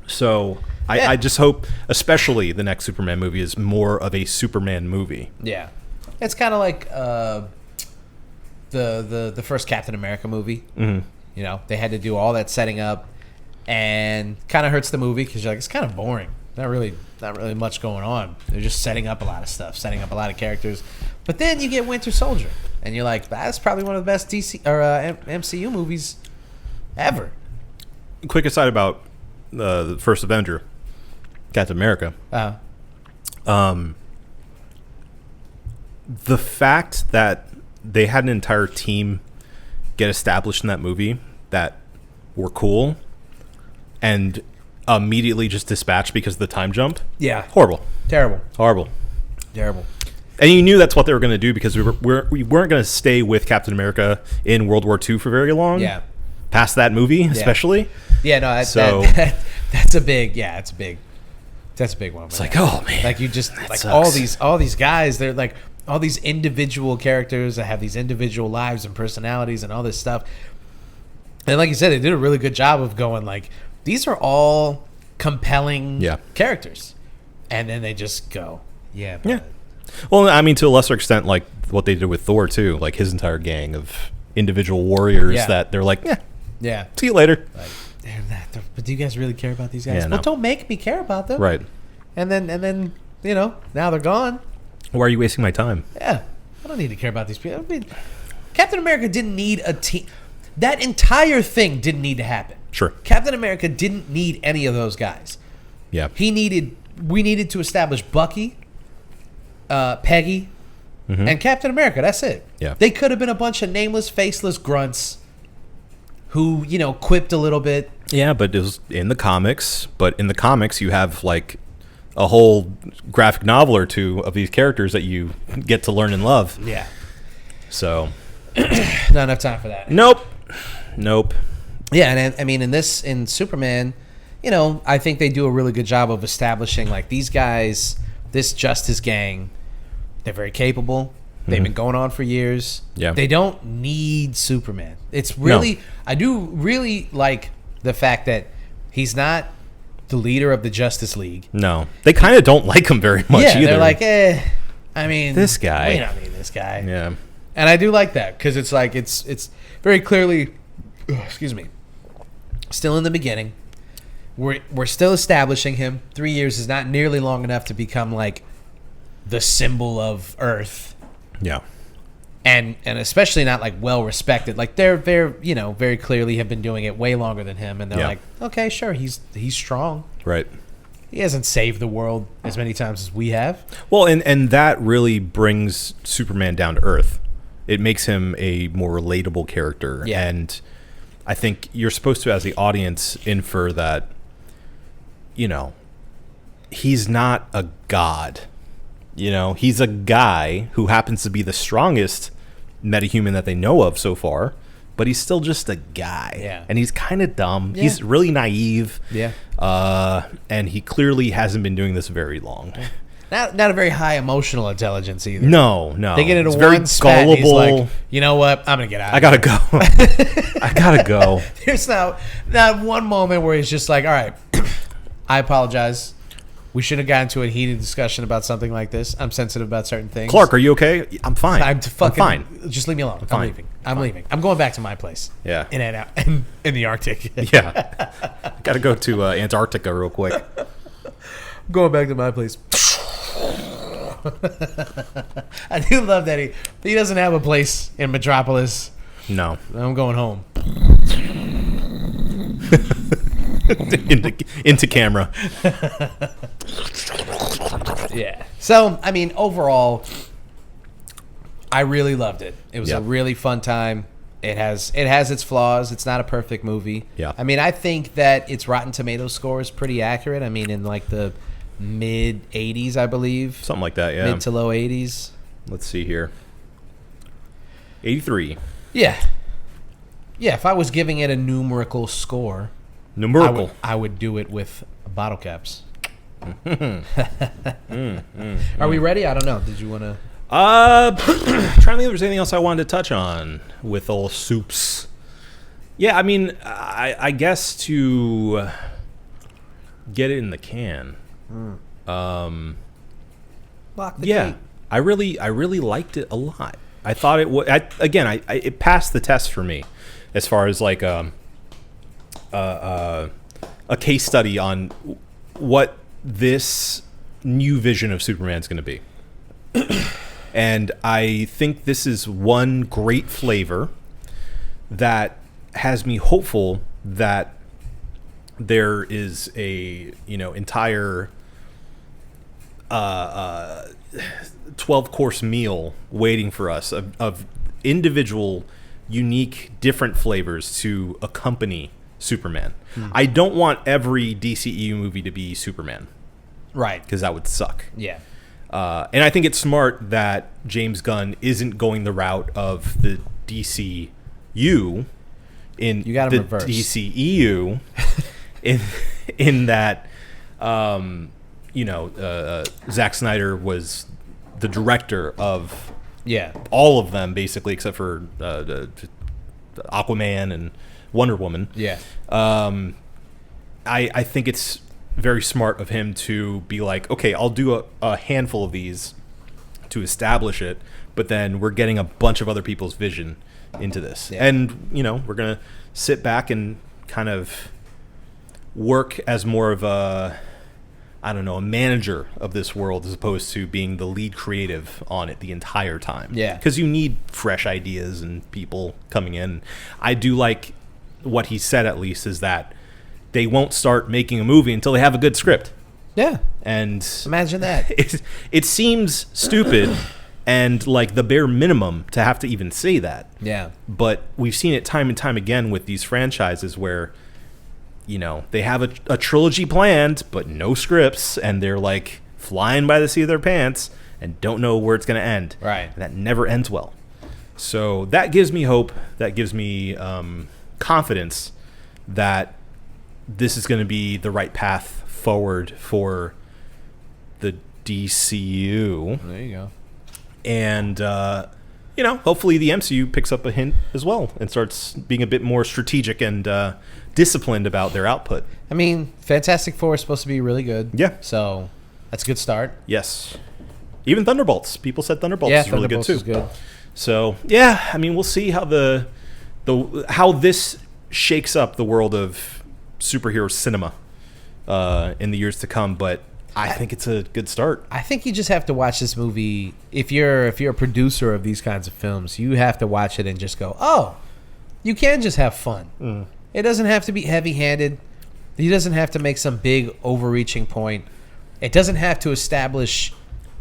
So I just hope, especially the next Superman movie, is more of a Superman movie. Yeah. It's kind of like the first Captain America movie. Mm-hmm. You know, they had to do all that setting up, and kind of hurts the movie because you're like, it's kind of boring. Not really much going on. They're just setting up a lot of stuff, setting up a lot of characters. But then you get Winter Soldier, and you're like, that's probably one of the best DC or MCU movies ever. Quick aside about the first Avenger, Captain America. The fact that they had an entire team get established in that movie that were cool and immediately just dispatched because of the time jump. Yeah. Horrible. Terrible. Horrible. Terrible. And you knew that's what they were going to do because we weren't going to stay with Captain America in World War II for very long. Yeah. Past that movie, especially. Yeah, no, that's a big, that's a big one. It's like, oh man, like you just like sucks. all these guys, they're like all these individual characters that have these individual lives and personalities and all this stuff. And like you said, they did a really good job of going like, these are all compelling characters, and then they just go, yeah. Well, I mean, to a lesser extent, like what they did with Thor too, like his entire gang of individual warriors that they're like, see you later. Like, but do you guys really care about these guys? Yeah, well, don't make me care about them. Right. And then you know, now they're gone. Why are you wasting my time? Yeah, I don't need to care about these people. I mean, Captain America didn't need a team. That entire thing didn't need to happen. Sure. Captain America didn't need any of those guys. Yeah. We needed to establish Bucky, Peggy, and Captain America. That's it. Yeah. They could have been a bunch of nameless, faceless grunts who, you know, quipped a little bit. Yeah, but it was in the comics. But in the comics, you have like a whole graphic novel or two of these characters that you get to learn and love. Yeah. So. Not enough time for that. Nope. Yeah, and I mean, in Superman, you know, I think they do a really good job of establishing like these guys, this Justice Gang. They're very capable. They've been going on for years. Yeah. They don't need Superman. It's really, I do really like the fact that he's not the leader of the Justice League. No, they kind of don't like him very much either. They're like, I mean, this guy. We don't need this guy. Yeah. And I do like that because it's like it's very clearly, excuse me, still in the beginning. We're still establishing him. 3 years is not nearly long enough to become like the symbol of Earth. Yeah. And especially not like well respected. Like they're you know, very clearly have been doing it way longer than him, and they're like, okay, sure, he's strong. Right. He hasn't saved the world as many times as we have. Well, and that really brings Superman down to earth. It makes him a more relatable character. Yeah. And I think you're supposed to, as the audience, infer that, you know, he's not a god. You know, he's a guy who happens to be the strongest metahuman that they know of so far, but he's still just a guy. Yeah. And he's kind of dumb. Yeah. He's really naive. Yeah. And he clearly hasn't been doing this very long. Not a very high emotional intelligence either. No. They get into It's one very spat and he's gullible. like, you know what? I'm going to get out of I gotta go. I gotta go. There's not one moment where he's just like, all right, I apologize. We should have gotten into a heated discussion about something like this. I'm sensitive about certain things. Clark, are you okay? I'm fine. I'm fine. Just leave me alone. I'm fine. leaving. I'm leaving. I'm going back to my place. Yeah. In the Arctic. Yeah. I gotta go to Antarctica real quick. I'm going back to my place. I do love that he doesn't have a place in Metropolis. No. I'm going home. into camera. Yeah. So, I mean, overall, I really loved it. It was a really fun time. It has its flaws. It's not a perfect movie. Yeah. I mean, I think that its Rotten Tomatoes score is pretty accurate. I mean, in like the mid 80s, I believe. Something like that, yeah. Mid to low 80s. Let's see here. 83. Yeah. Yeah, if I was giving it a numerical score, I would do it with bottle caps. Are we ready? I don't know. Did you want to... trying to think if there's anything else I wanted to touch on with old soups. Yeah, I mean, I guess to get it in the can. Lock the yeah, gate. I really liked it a lot. I thought it would. It passed the test for me, as far as like a case study on what this new vision of Superman is going to be. And I think this is one great flavor that has me hopeful that there is a entire 12-course meal waiting for us of individual, unique, different flavors to accompany Superman. I don't want every DCEU movie to be Superman. Right. Because that would suck. Yeah. And I think it's smart that James Gunn isn't going the route of the DCU in you got the reverse. DCEU in that Zack Snyder was the director of all of them, basically, except for Aquaman and Wonder Woman. Yeah. I think it's very smart of him to be like, okay, I'll do a handful of these to establish it, but then we're getting a bunch of other people's vision into this. Yeah. And, we're going to sit back and kind of work as more of a manager of this world as opposed to being the lead creative on it the entire time. Yeah. Because you need fresh ideas and people coming in. I do like what he said, at least, is that they won't start making a movie until they have a good script. Yeah. And imagine that. It seems stupid and like the bare minimum to have to even say that. Yeah. But we've seen it time and time again with these franchises where, they have a trilogy planned, but no scripts, and they're like flying by the seat of their pants and don't know where it's going to end. Right. And that never ends well. So that gives me hope. That gives me confidence that this is going to be the right path forward for the DCU. There you go. And, hopefully the MCU picks up a hint as well and starts being a bit more strategic and disciplined about their output. I mean, Fantastic Four is supposed to be really good. Yeah. So that's a good start. Yes. Even Thunderbolts. People said Thunderbolts is really good too. Is good. So, yeah, I mean, we'll see how how this shakes up the world of superhero cinema in the years to come, but I think it's a good start. I think you just have to watch this movie. If you're a producer of these kinds of films, you have to watch it and just go, oh, you can just have fun. It doesn't have to be heavy-handed. He doesn't have to make some big overreaching point. It doesn't have to establish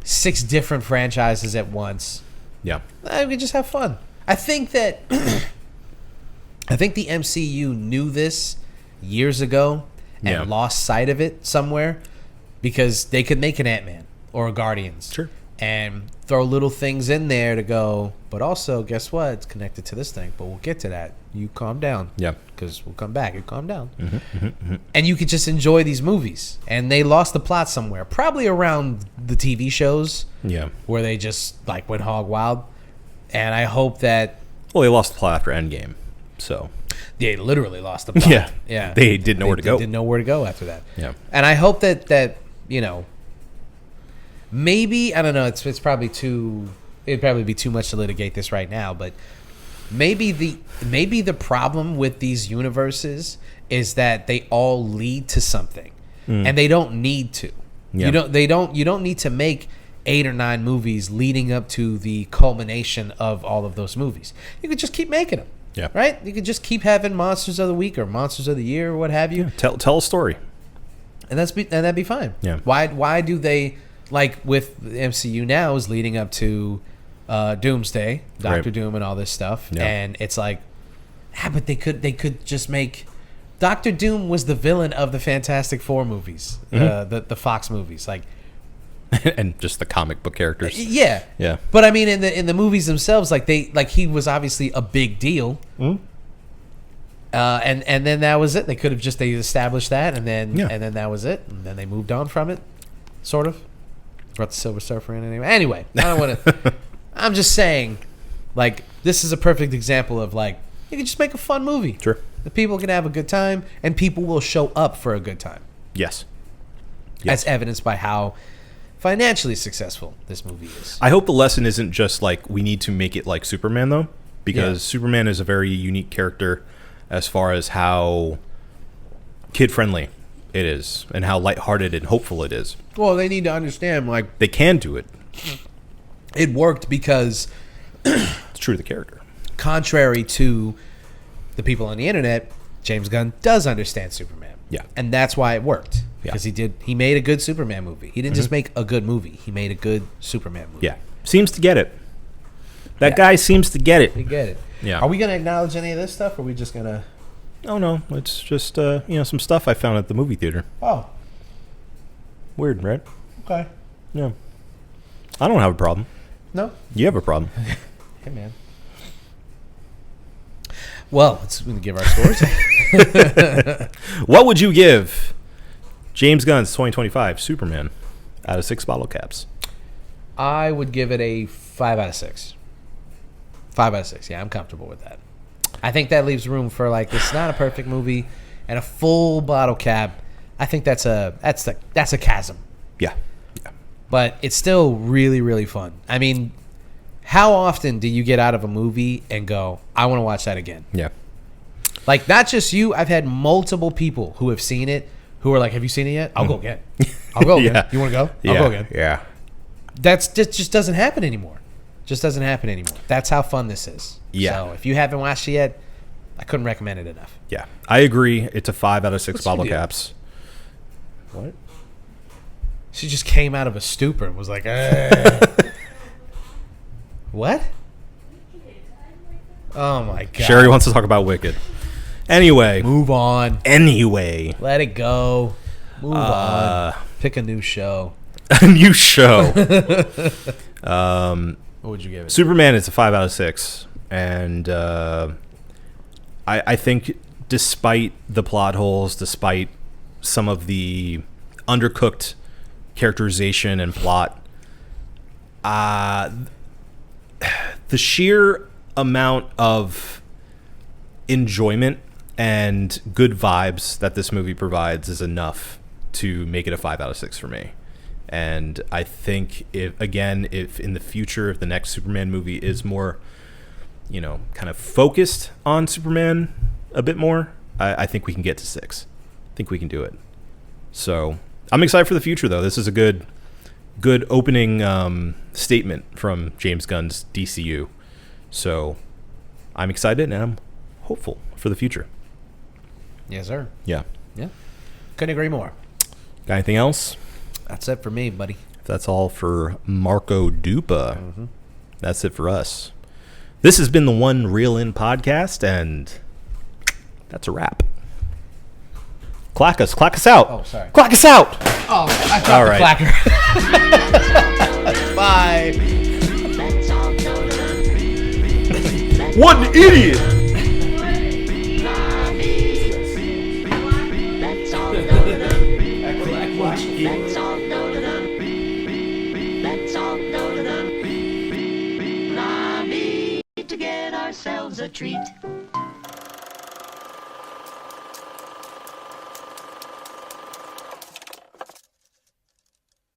6 different franchises at once. Yeah. We just have fun. I think that the MCU knew this years ago and lost sight of it somewhere, because they could make an Ant-Man or a Guardians. Sure. And throw little things in there to go, but also, guess what? It's connected to this thing, but we'll get to that. You calm down. Yeah. Because we'll come back. You calm down. And you could just enjoy these movies. And they lost the plot somewhere, probably around the TV shows. Yeah. Where they just like went hog wild. And I hope that... Well, they lost the plot after Endgame, so... They literally lost the plot. Yeah. Yeah. They didn't know where to go. They didn't know where to go after that. Yeah. And I hope that maybe, I don't know, it's probably it'd probably be too much to litigate this right now, but maybe the problem with these universes is that they all lead to something, and they don't need to. Yeah. You don't need to make 8 or 9 movies leading up to the culmination of all of those movies. You could just keep making them. Yeah. Right? You could just keep having Monsters of the Week or Monsters of the Year or what have you. Tell a story. And that'd be fine. Yeah. Why do they, like with the MCU now is leading up to Doomsday, Doctor Doom and all this stuff. Yeah. And it's like, but they could just make Doctor Doom was the villain of the Fantastic Four movies, the Fox movies, like, and just the comic book characters. Yeah. Yeah. But I mean, in the movies themselves, like he was obviously a big deal. Mm-hmm. And then that was it. They could have just established that, and then that was it. And then they moved on from it, sort of. Brought the Silver Surfer in anyway. Anyway, I don't want to. I'm just saying, like, this is a perfect example of, like, you can just make a fun movie. Sure. The people can have a good time, and people will show up for a good time. Yes. As evidenced by how financially successful this movie is. I hope the lesson isn't just like we need to make it like Superman, though, because Superman is a very unique character as far as how kid-friendly it is and how lighthearted and hopeful it is. Well, they need to understand, like, They can do it. it worked because, It's true to the character. contrary to the people on the internet, James Gunn does understand Superman. Yeah. And that's why it worked. Yeah. Because he made a good Superman movie. He didn't just make a good movie. He made a good Superman movie. Yeah. Seems to get it. That guy seems to get it. We get it. Yeah. Are we going to acknowledge any of this stuff, or are we just going to... Oh, no. It's just, some stuff I found at the movie theater. Oh, Weird, right? okay. Yeah. I don't have a problem. No? You have a problem. Hey, man. Well, let's give our scores. What would you give James Gunn's 2025 Superman out of 6 bottle caps? I would give it a 5 out of 6. 5 out of 6. Yeah, I'm comfortable with that. I think that leaves room for, like, it's not a perfect movie and a full bottle cap. I think that's a chasm. Yeah. Yeah. But it's still really, really fun. I mean, how often do you get out of a movie and go, I want to watch that again? Yeah. Like, not just you. I've had multiple people who have seen it who are like, have you seen it yet? I'll go again. I'll go again. Yeah. You want to go? Yeah. I'll go again. Yeah. That just doesn't happen anymore. Just doesn't happen anymore. That's how fun this is. Yeah. So if you haven't watched it yet, I couldn't recommend it enough. Yeah. I agree. It's a 5 out of 6 What's bottle your deal? caps. What? She just came out of a stupor and was like, what? Oh, my God. Sherry wants to talk about Wicked. Anyway. Move on. Anyway. Let it go. Move on. Pick a new show. A new show. What would you give it? Superman is a 5 out of 6. And I think despite the plot holes, despite some of the undercooked characterization and plot, the sheer amount of enjoyment and good vibes that this movie provides is enough to make it a 5 out of 6 for me. And I think if in the future, if the next Superman movie is more, kind of focused on Superman a bit more, I think we can get to 6. I think we can do it. So I'm excited for the future, though. This is a good opening statement from James Gunn's DCU. So I'm excited and I'm hopeful for the future. Yes, sir. Yeah. Yeah. Couldn't agree more. Got anything else? That's it for me, buddy. That's all for Marco Dupa. Mm-hmm. That's it for us. This has been the One Reel In podcast, and that's a wrap. Clack us out. Oh, sorry. Clack us out. Oh, I dropped All the right. clacker. Bye. Let's all go to the What an idiot. Let's all go to the Let's all go to the Let's all go to the lobby to get ourselves a treat.